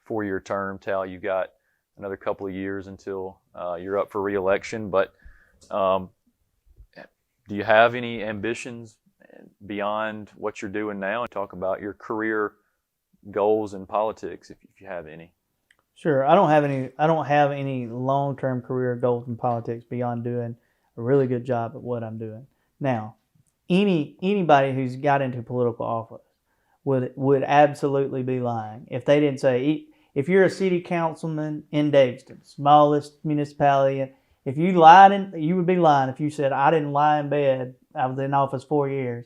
4-year term. Tal, you got another couple of years until you're up for re-election, but do you have any ambitions beyond what you're doing now? Talk about your career goals in politics, if you have any. Sure. I don't have any long-term career goals in politics beyond doing a really good job at what I'm doing. Now, anybody who's got into political office would absolutely be lying if they didn't say, if you're a city councilman in Davidson, smallest municipality, if you lied, you would be lying if you said, I didn't lie in bed, I was in office 4 years,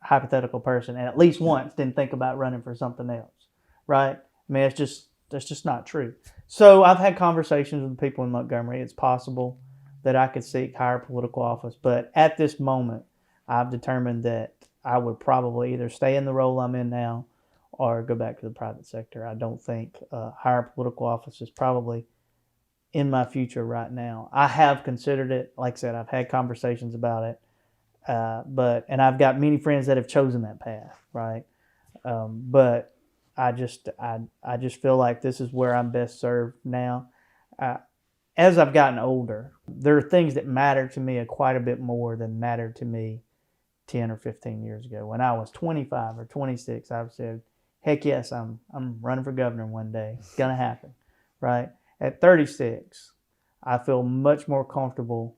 hypothetical person, and at least once didn't think about running for something else, right? I mean, that's just not true. So I've had conversations with people in Montgomery. It's possible that I could seek higher political office, but at this moment, I've determined that I would probably either stay in the role I'm in now or go back to the private sector. I don't think higher political office is probably in my future right now. I have considered it. Like I said, I've had conversations about it, and I've got many friends that have chosen that path, right? But I just feel like this is where I'm best served now. As I've gotten older, there are things that matter to me quite a bit more than mattered to me 10 or 15 years ago. When I was 25 or 26, I've said, heck yes, I'm running for governor one day. It's going to happen, right? At 36, I feel much more comfortable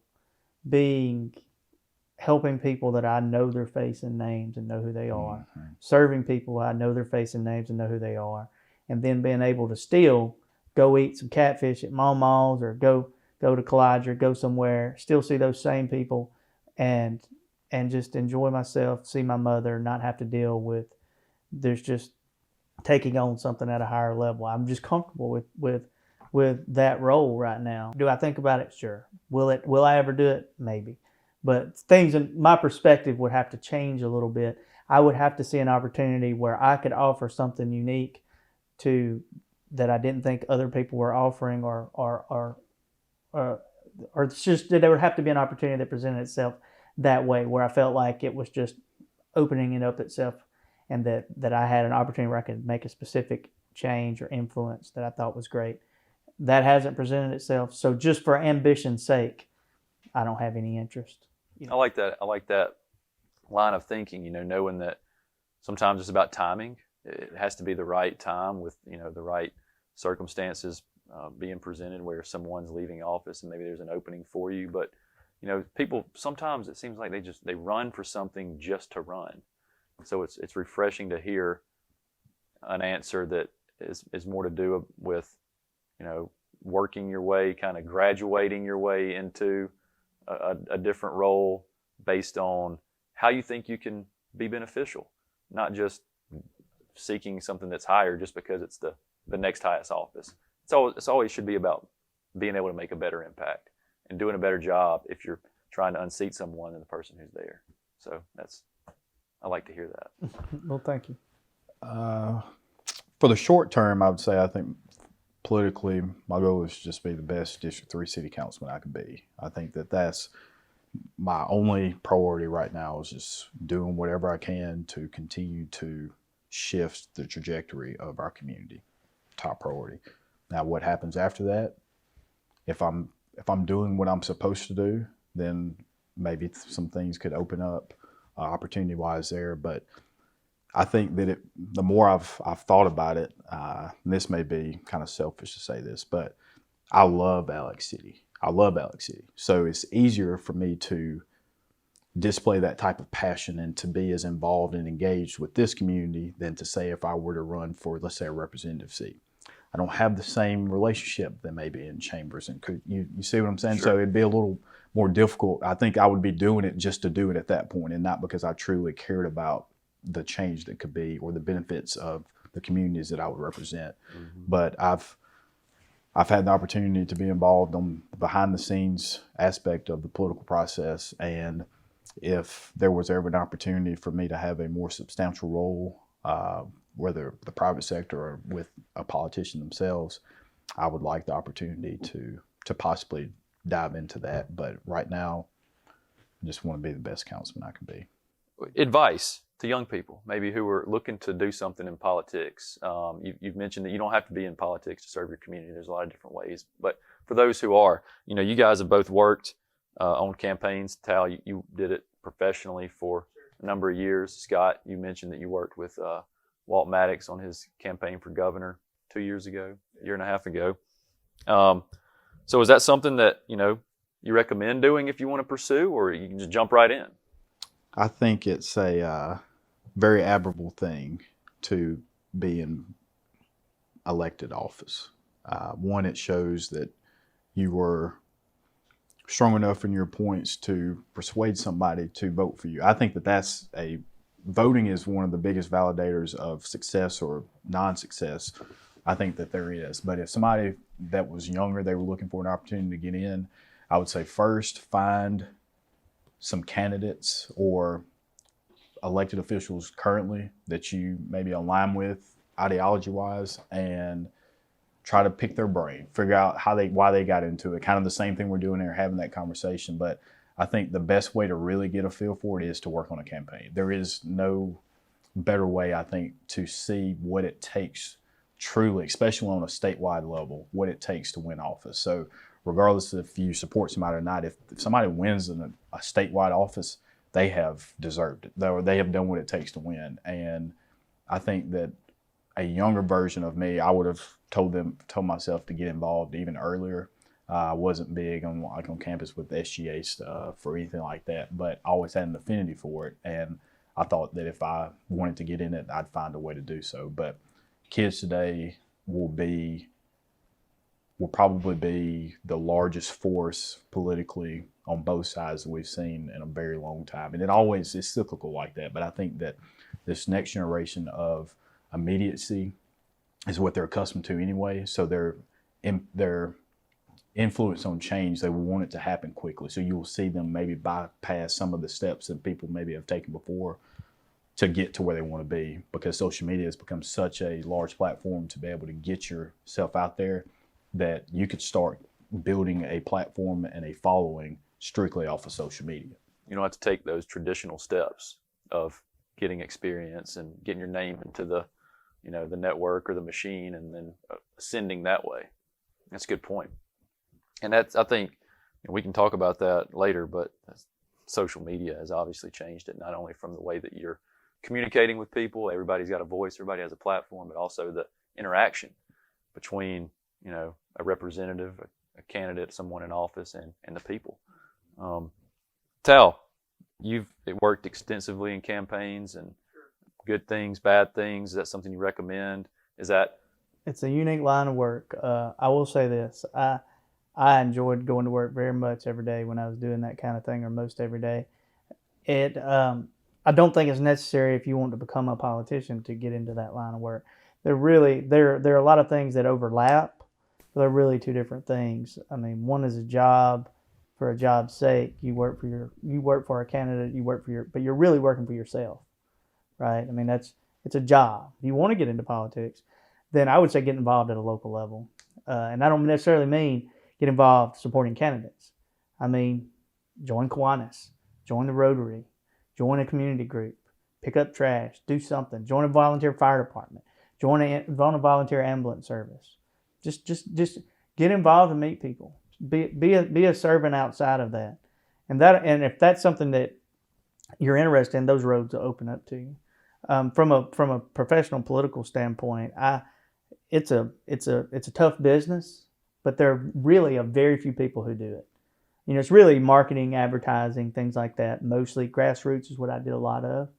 helping people that I know their face and names and know who they are, serving people I know their face and names and know who they are, and then being able to still go eat some catfish at Mama's or go to Collage or go somewhere, still see those same people and just enjoy myself, see my mother, not have to deal with there's just taking on something at a higher level. I'm just comfortable with that role right now. Do I think about it? Sure. Will I ever do it? Maybe. But things in my perspective would have to change a little bit. I would have to see an opportunity where I could offer something unique that I didn't think other people were offering, or it's just that there would have to be an opportunity that presented itself that way, where I felt like it was just opening it up itself, and that I had an opportunity where I could make a specific change or influence that I thought was great. That hasn't presented itself. So just for ambition's sake, I don't have any interest. I like that. I like that line of thinking, knowing that sometimes it's about timing. It has to be the right time with, the right circumstances being presented where someone's leaving office and maybe there's an opening for you. But, people, sometimes it seems like they run for something just to run. So it's refreshing to hear an answer that is more to do with, working your way, kind of graduating your way into a different role based on how you think you can be beneficial, not just seeking something that's higher just because it's the next highest office. It's always should be about being able to make a better impact and doing a better job if you're trying to unseat someone than the person who's there. So I like to hear that. Well, thank you. For the short term, I would say I think politically, my goal is to just be the best District 3 city councilman I can be. I think that's my only priority right now, is just doing whatever I can to continue to shift the trajectory of our community. Top priority. Now, what happens after that? If I'm doing what I'm supposed to do, then maybe some things could open up opportunity-wise there. But I think that the more I've thought about it, and this may be kind of selfish to say this, but I love Alex City. So it's easier for me to display that type of passion and to be as involved and engaged with this community than to say if I were to run for, let's say, a representative seat. I don't have the same relationship that maybe in chambers. And you see what I'm saying? Sure. So it'd be a little more difficult. I think I would be doing it just to do it at that point, and not because I truly cared about the change that could be or the benefits of the communities that I would represent. Mm-hmm. But I've had the opportunity to be involved on the behind the scenes aspect of the political process, and if there was ever an opportunity for me to have a more substantial role, whether the private sector or with a politician themselves, I would like the opportunity to possibly dive into that. But right now, I just want to be the best councilman I can be. Advice to young people, maybe who are looking to do something in politics. You've mentioned that you don't have to be in politics to serve your community. There's a lot of different ways. But for those who are, you guys have both worked on campaigns. Tal, you did it professionally for a number of years. Scott, you mentioned that you worked with Walt Maddox on his campaign for governor 2 years ago, a year and a half ago. So is that something that, you recommend doing if you want to pursue, or you can just jump right in? I think it's a very admirable thing to be in elected office. One, it shows that you were strong enough in your points to persuade somebody to vote for you. I think that voting is one of the biggest validators of success or non-success. I think that there is. But if somebody that was younger, they were looking for an opportunity to get in, I would say first find some candidates or elected officials currently that you maybe align with ideology-wise, and try to pick their brain, figure out why they got into it. Kind of the same thing we're doing here, having that conversation. But I think the best way to really get a feel for it is to work on a campaign. There is no better way, I think, to see what it takes truly, especially on a statewide level, what it takes to win office. So regardless if you support somebody or not, if somebody wins in a statewide office, they have deserved it. They have done what it takes to win. And I think that a younger version of me, I would have told myself to get involved even earlier. I wasn't big on campus with SGA stuff or anything like that, but I always had an affinity for it. And I thought that if I wanted to get in it, I'd find a way to do so. But kids today will probably be the largest force politically on both sides that we've seen in a very long time. And it always is cyclical like that. But I think that this next generation of immediacy is what they're accustomed to anyway. So their influence on change, they will want it to happen quickly. So you will see them maybe bypass some of the steps that people maybe have taken before to get to where they want to be, because social media has become such a large platform to be able to get yourself out there that you could start building a platform and a following strictly off of social media. You don't have to take those traditional steps of getting experience and getting your name into the network or the machine and then ascending that way. That's a good point. And I think we can talk about that later, but social media has obviously changed it, not only from the way that you're communicating with people, everybody's got a voice, everybody has a platform, but also the interaction between, a representative, a candidate, someone in office, and the people. Tal, you've worked extensively in campaigns and good things, bad things. Is that something you recommend? It's a unique line of work. I will say this. I enjoyed going to work very much every day when I was doing that kind of thing, or most every day. I don't think it's necessary if you want to become a politician to get into that line of work. There are a lot of things that overlap, but they're really two different things. I mean, one is a job for a job's sake. You work for a candidate, but you're really working for yourself, right? I mean, it's a job. If you want to get into politics, then I would say get involved at a local level. And I don't necessarily mean get involved supporting candidates. I mean, join Kiwanis, join the Rotary, join a community group, pick up trash, do something, join a volunteer fire department, join a volunteer ambulance service. Just get involved and meet people. Be a servant outside of that. And if that's something that you're interested in, those roads will open up to you. From a professional political standpoint, it's a tough business, but there are really a very few people who do it. It's really marketing, advertising, things like that. Mostly grassroots is what I did a lot of.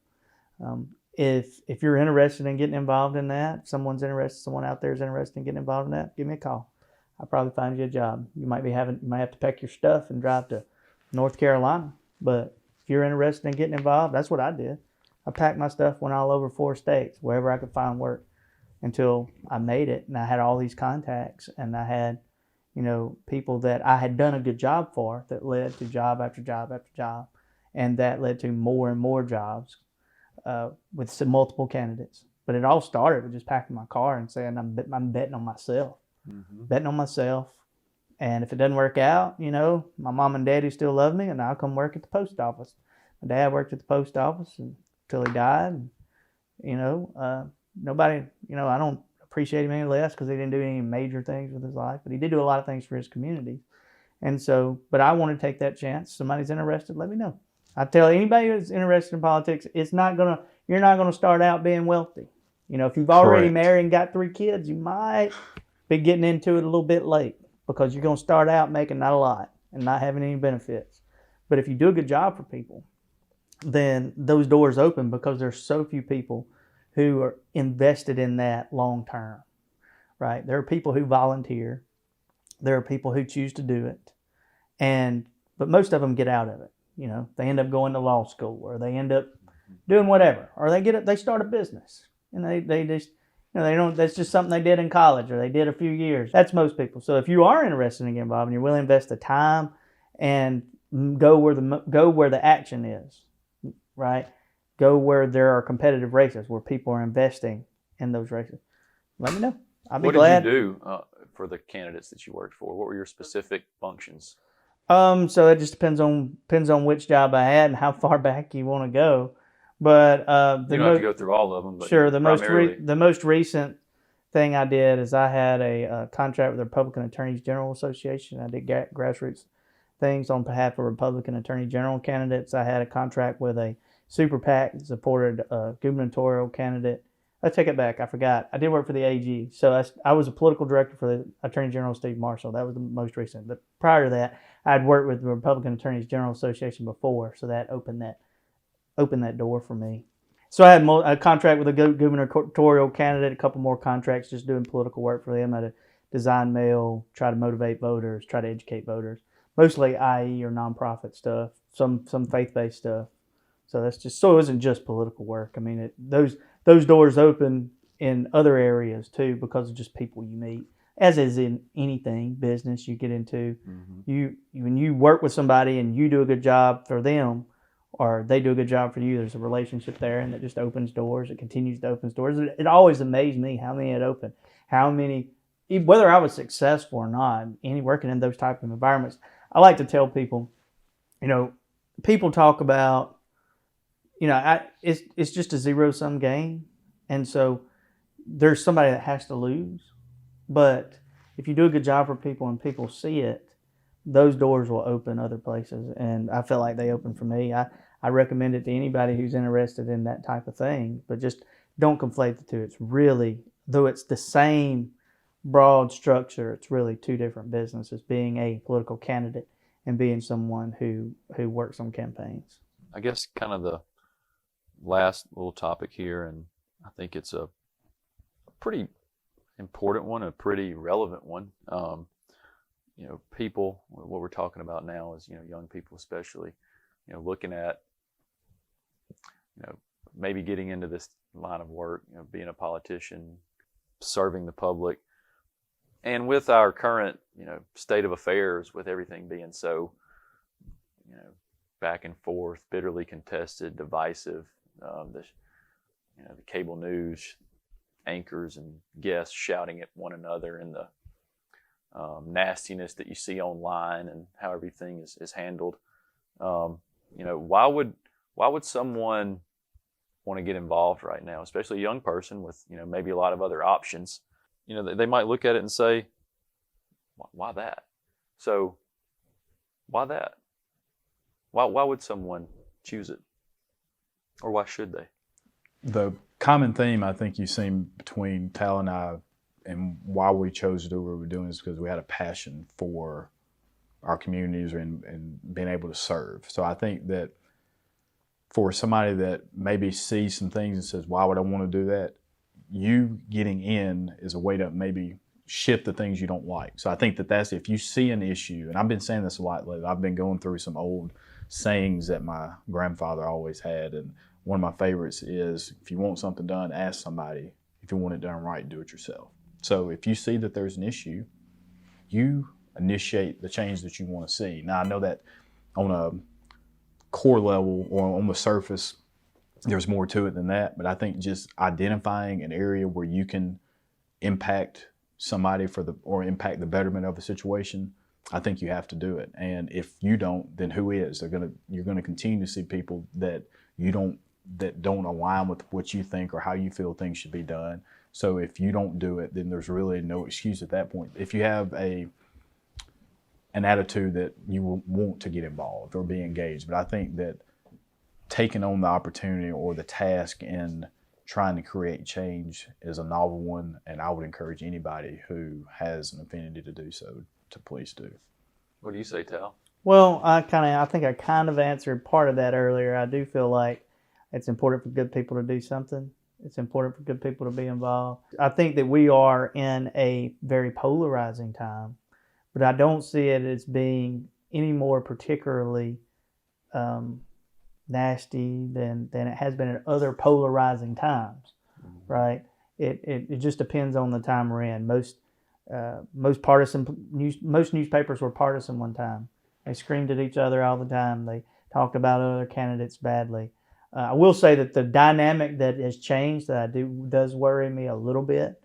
if you're interested in getting involved in that, someone out there is interested in getting involved in that, give me a call. I'll probably find you a job. You might have to pack your stuff and drive to North Carolina. But if you're interested in getting involved, that's what I did. I packed my stuff, went all over 4 states, wherever I could find work, until I made it. And I had all these contacts, and I had, people that I had done a good job for that led to job after job after job. And that led to more and more jobs with some multiple candidates. But it all started with just packing my car and saying, I'm betting on myself. Betting on myself. And if it doesn't work out, my mom and daddy still love me, and I'll come work at the post office. My dad worked at the post office until he died. And, nobody, I don't appreciate him any less because he didn't do any major things with his life, but he did do a lot of things for his community. And so, but I want to take that chance. Somebody's interested, let me know. I tell anybody who's interested in politics, you're not gonna start out being wealthy. If you've already married and got 3 kids, you might be getting into it a little bit late because you're gonna start out making not a lot and not having any benefits. But if you do a good job for people, then those doors open because there's so few people who are invested in that long term, right? There are people who volunteer. There are people who choose to do it. But most of them get out of it. They end up going to law school, or they end up doing whatever, or they start a business, and they just, they don't, that's just something they did in college, or they did a few years. That's most people. So if you are interested in getting involved and you're willing to invest the time and go where the action is, right? Go where there are competitive races, where people are investing in those races. Let me know. I'll be glad. What did you do for the candidates that you worked for? What were your specific functions? So it just depends on which job I had and how far back you want to go. But you don't have to go through all of them. But sure, the most recent thing I did is I had a contract with the Republican Attorneys General Association. I did grassroots things on behalf of Republican Attorney General candidates. I had a contract with a super PAC that supported a gubernatorial candidate. I take it back. I forgot. I did work for the AG. So I was a political director for the Attorney General, Steve Marshall. That was the most recent. But prior to that, I'd worked with the Republican Attorneys General Association before, so that opened that door for me. So I had a contract with a gubernatorial candidate, a couple more contracts just doing political work for them. I had to design mail, try to motivate voters, try to educate voters. Mostly IE or nonprofit stuff, some faith-based stuff. So it wasn't just political work. I mean, those doors open in other areas too because of just people you meet. As is in anything, business you get into. When you work with somebody and you do a good job for them, or they do a good job for you, there's a relationship there, and it just opens doors. It continues to open doors. It always amazed me how many it opened. How many, whether I was successful or not, working in those type of environments. I like to tell people, people talk about, it's just a zero-sum game, and so there's somebody that has to lose. But if you do a good job for people and people see it, those doors will open other places. And I felt like they opened for me. I recommend it to anybody who's interested in that type of thing, but just don't conflate the two. It's really, though it's the same broad structure, it's really 2 different businesses, being a political candidate and being someone who works on campaigns. I guess kind of the last little topic here, and I think it's a pretty important one, a pretty relevant one. People, what we're talking about now is, young people especially, looking at, maybe getting into this line of work, being a politician, serving the public. And with our current, state of affairs, with everything being so, back and forth, bitterly contested, divisive, the cable news anchors and guests shouting at one another, and the nastiness that you see online and how everything is handled. Why would someone want to get involved right now, especially a young person with, maybe a lot of other options? They might look at it and say, why that? So why that? Why would someone choose it? Or why should they? The common theme I think you've seen between Tal and I, and why we chose to do what we're doing, is because we had a passion for our communities and being able to serve. So I think that for somebody that maybe sees some things and says, why would I want to do that? You getting in is a way to maybe shift the things you don't like. So I think that's if you see an issue, and I've been saying this a lot lately, I've been going through some old sayings that my grandfather always had, and one of my favorites is, if you want something done, ask somebody. If you want it done right, do it yourself. So if you see that there's an issue, you initiate the change that you want to see. Now, I know that on a core level or on the surface, there's more to it than that, but I think just identifying an area where you can impact somebody or impact the betterment of a situation, I think you have to do it. And if you don't, then who is? You're gonna continue to see people that don't align with what you think or how you feel things should be done. So if you don't do it, then there's really no excuse at that point. If you have an attitude that you will want to get involved or be engaged, but I think that taking on the opportunity or the task in trying to create change is a novel one, and I would encourage anybody who has an affinity to do so to please do. What do you say, Tal? Well, I think I kind of answered part of that earlier. I do feel like it's important for good people to do something. It's important for good people to be involved. I think that we are in a very polarizing time, but I don't see it as being any more particularly nasty than it has been in other polarizing times, right? It just depends on the time we're in. Most newspapers were partisan one time. They screamed at each other all the time. They talked about other candidates badly. I will say that the dynamic that has changed does worry me a little bit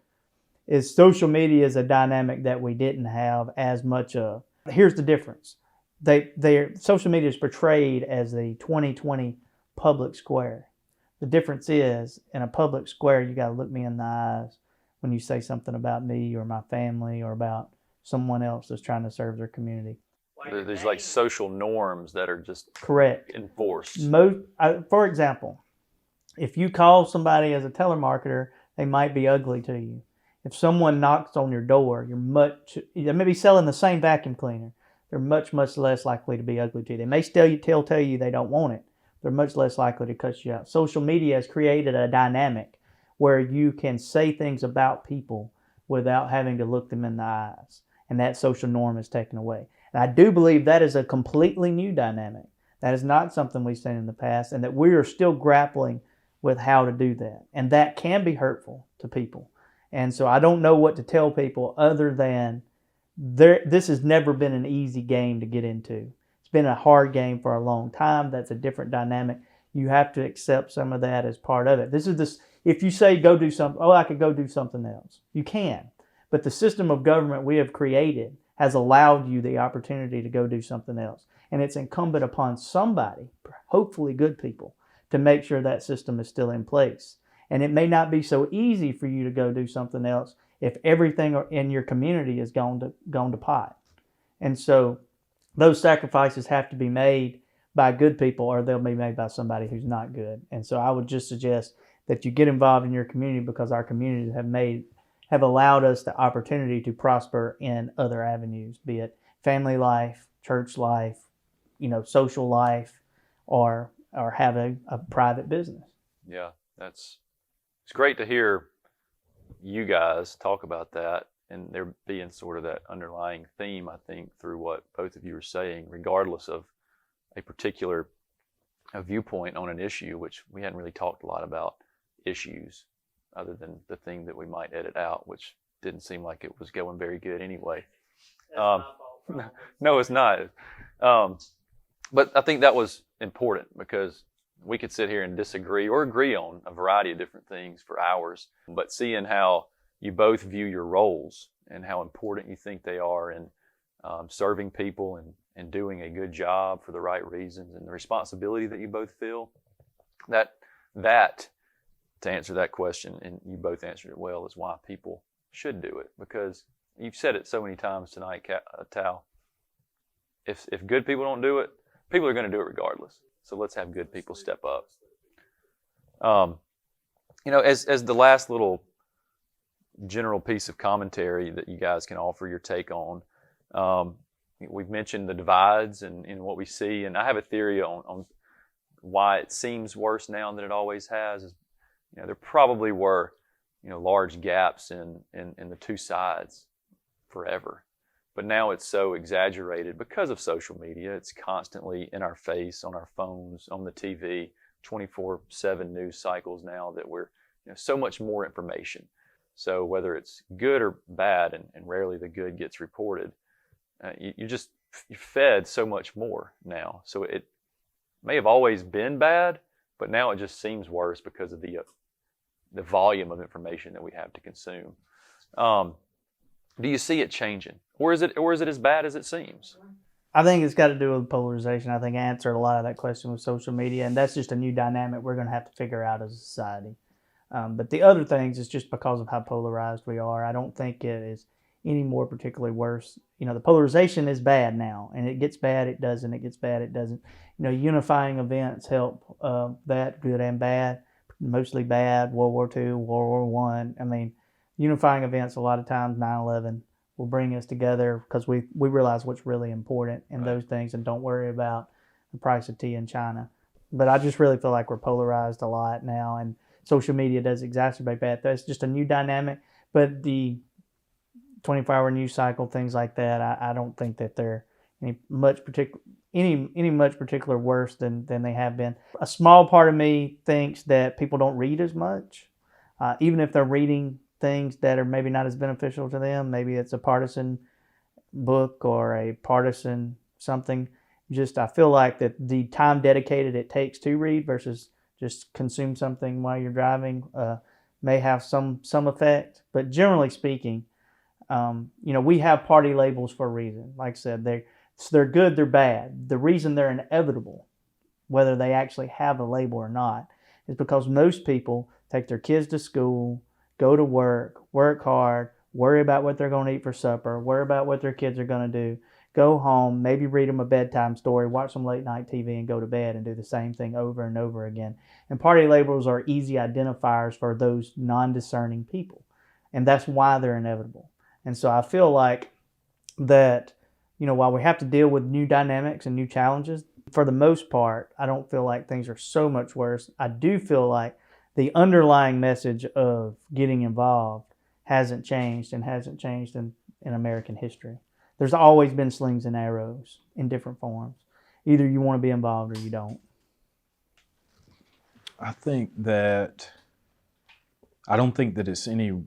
is social media is a dynamic that we didn't have as much of. Here's the difference. Social media is portrayed as the 2020 public square. The difference is, in a public square, you got to look me in the eyes when you say something about me or my family or about someone else that's trying to serve their community. There's like social norms that are just correct enforced. For example, if you call somebody as a telemarketer, they might be ugly to you. If someone knocks on your door, they may be selling the same vacuum cleaner. They're much, much less likely to be ugly to you. They may tell you they don't want it. They're much less likely to cut you out. Social media has created a dynamic where you can say things about people without having to look them in the eyes. And that social norm is taken away. And I do believe that is a completely new dynamic. That is not something we've seen in the past, and that we are still grappling with how to do that. And that can be hurtful to people. And so I don't know what to tell people other than this has never been an easy game to get into. It's been a hard game for a long time. That's a different dynamic. You have to accept some of that as part of it. If you say go do something, I could go do something else. You can. But the system of government we have created has allowed you the opportunity to go do something else. And it's incumbent upon somebody, hopefully good people, to make sure that system is still in place. And it may not be so easy for you to go do something else if everything in your community is gone to pot. And so those sacrifices have to be made by good people, or they'll be made by somebody who's not good. And so I would just suggest that you get involved in your community, because our communities have allowed us the opportunity to prosper in other avenues, be it family life, church life, social life, or have a private business. Yeah, it's great to hear you guys talk about that, and there being sort of that underlying theme, I think, through what both of you are saying, regardless of a particular viewpoint on an issue, which we hadn't really talked a lot about issues other than the thing that we might edit out, which didn't seem like it was going very good anyway. That's my fault, no, it's not. But I think that was important, because we could sit here and disagree or agree on a variety of different things for hours, but seeing how you both view your roles and how important you think they are in serving people and doing a good job for the right reasons, and the responsibility that you both feel, that to answer that question, and you both answered it well, is why people should do it. Because you've said it so many times tonight, Tal, if good people don't do it, people are going to do it regardless. So let's have good people step up. As the last little general piece of commentary that you guys can offer your take on, we've mentioned the divides and what we see, and I have a theory on why it seems worse now than it always has is, there probably were, large gaps in the two sides forever. But now it's so exaggerated because of social media. It's constantly in our face, on our phones, on the TV, 24/7 news cycles now that we're, so much more information. So whether it's good or bad, and rarely the good gets reported, you're fed so much more now. So it may have always been bad, but now it just seems worse because of the volume of information that we have to consume. Do you see it changing, or is it as bad as it seems? I think it's got to do with polarization. I think I answered a lot of that question with social media, and that's just a new dynamic we're going to have to figure out as a society. But the other things is just because of how polarized we are. I don't think it is any more particularly worse. The polarization is bad now, and it gets bad, it doesn't. It gets bad, it doesn't. Unifying events help that, good and bad. Mostly bad. World War II, World War One. Unifying events a lot of times, 9/11, will bring us together because we realize what's really important in those things and don't worry about the price of tea in China. But I just really feel like we're polarized a lot now, and social media does exacerbate that. That's just a new dynamic. But the 24-hour news cycle, things like that, I don't think that they're any much particular worse than they have been. A small part of me thinks that people don't read as much, even if they're reading things that are maybe not as beneficial to them. Maybe it's a partisan book or a partisan something. I feel like that the time dedicated it takes to read versus just consume something while you're driving may have some effect. But generally speaking, we have party labels for a reason. Like I said, they're good, they're bad. The reason they're inevitable, whether they actually have a label or not, is because most people take their kids to school, go to work hard, worry about what they're going to eat for supper, worry about what their kids are going to do, go home, maybe read them a bedtime story, watch some late night TV, and go to bed and do the same thing over and over again. And party labels are easy identifiers for those non-discerning people. And that's why they're inevitable. And so I feel like that, while we have to deal with new dynamics and new challenges, for the most part, I don't feel like things are so much worse. I do feel like the underlying message of getting involved hasn't changed and hasn't changed in American history. There's always been slings and arrows in different forms. Either you want to be involved or you don't. I don't think that it's any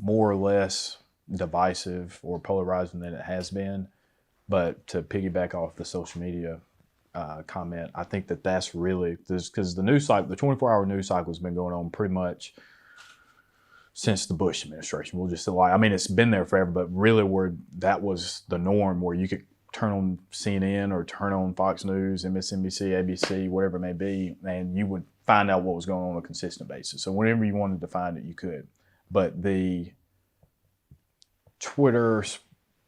more or less divisive or polarizing than it has been. But to piggyback off the social media comment, I think that's really because the 24-hour news cycle has been going on pretty much since the Bush administration. We'll just say, it's been there forever, but really where that was the norm, where you could turn on CNN or turn on Fox News, MSNBC, ABC, whatever it may be, and you would find out what was going on a consistent basis. So whenever you wanted to find it, you could. But the Twitter,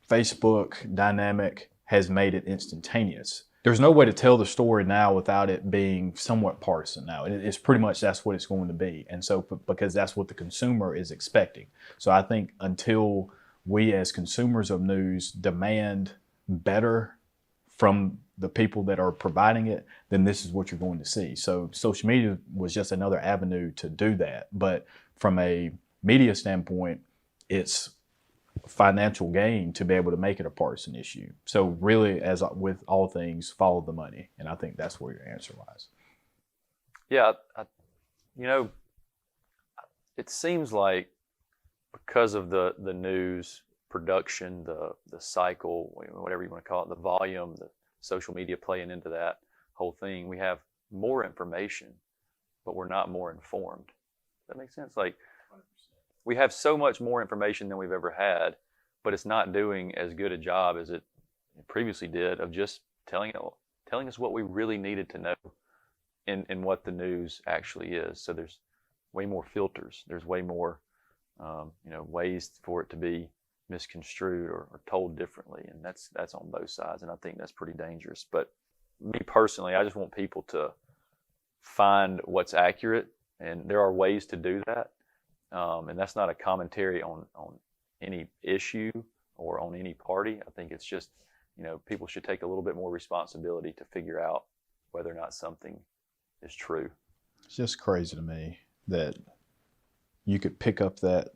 Facebook dynamic has made it instantaneous. There's no way to tell the story now without it being somewhat partisan now. It's pretty much that's what it's going to be. And so because that's what the consumer is expecting. So I think until we as consumers of news demand better from the people that are providing it, then this is what you're going to see. So social media was just another avenue to do that. But from a media standpoint, it's financial gain to be able to make it a partisan issue. So really, as with all things, follow the money. And I think that's where your answer lies. Yeah, it seems like because of the news production, the cycle, whatever you want to call it, the volume, the social media playing into that whole thing, we have more information, but we're not more informed. Does that make sense? Like, we have so much more information than we've ever had, but it's not doing as good a job as it previously did of just telling us what we really needed to know in what the news actually is. So there's way more filters. There's way more, ways for it to be misconstrued or told differently, and that's on both sides, and I think that's pretty dangerous. But me personally, I just want people to find what's accurate, and there are ways to do that. And that's not a commentary on any issue or on any party. I think it's just, people should take a little bit more responsibility to figure out whether or not something is true. It's just crazy to me that you could pick up that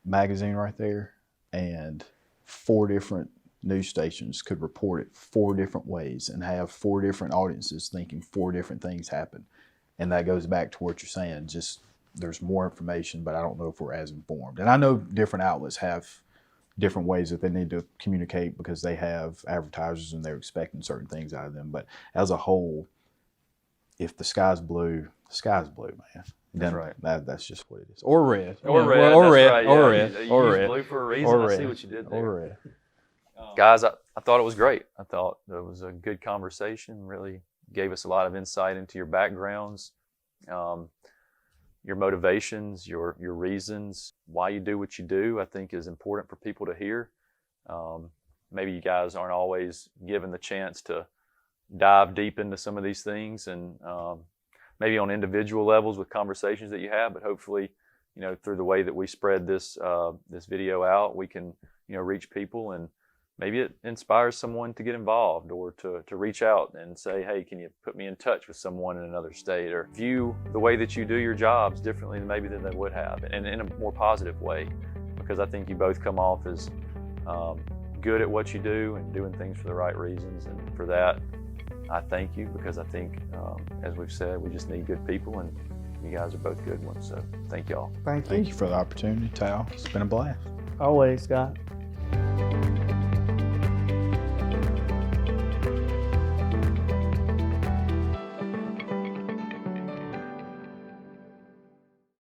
magazine right there and 4 different news stations could report it 4 different ways and have 4 different audiences thinking 4 different things happen. And that goes back to what you're saying, just there's more information, but I don't know if we're as informed. And I know different outlets have different ways that they need to communicate because they have advertisers and they're expecting certain things out of them. But as a whole, if the sky's blue, the sky's blue, man. That's right. That's just what it is. Or red. Or red. Or that's red. right, Or yeah. red. You Or used red. blue for a reason. Or I red. see what you did there. Or red. Guys, I thought it was great. I thought it was a good conversation. Really gave us a lot of insight into your backgrounds, your motivations, your reasons, why you do what you do. I think is important for people to hear. Maybe you guys aren't always given the chance to dive deep into some of these things, and maybe on individual levels with conversations that you have. But hopefully, through the way that we spread this this video out, we can reach people, and maybe it inspires someone to get involved or to reach out and say, hey, can you put me in touch with someone in another state, or view the way that you do your jobs differently maybe than they would have, and in a more positive way, because I think you both come off as good at what you do and doing things for the right reasons. And for that, I thank you, because I think, as we've said, we just need good people, and you guys are both good ones. So thank y'all. Thank you. Thank you for the opportunity, Tal. It's been a blast. Always, Scott.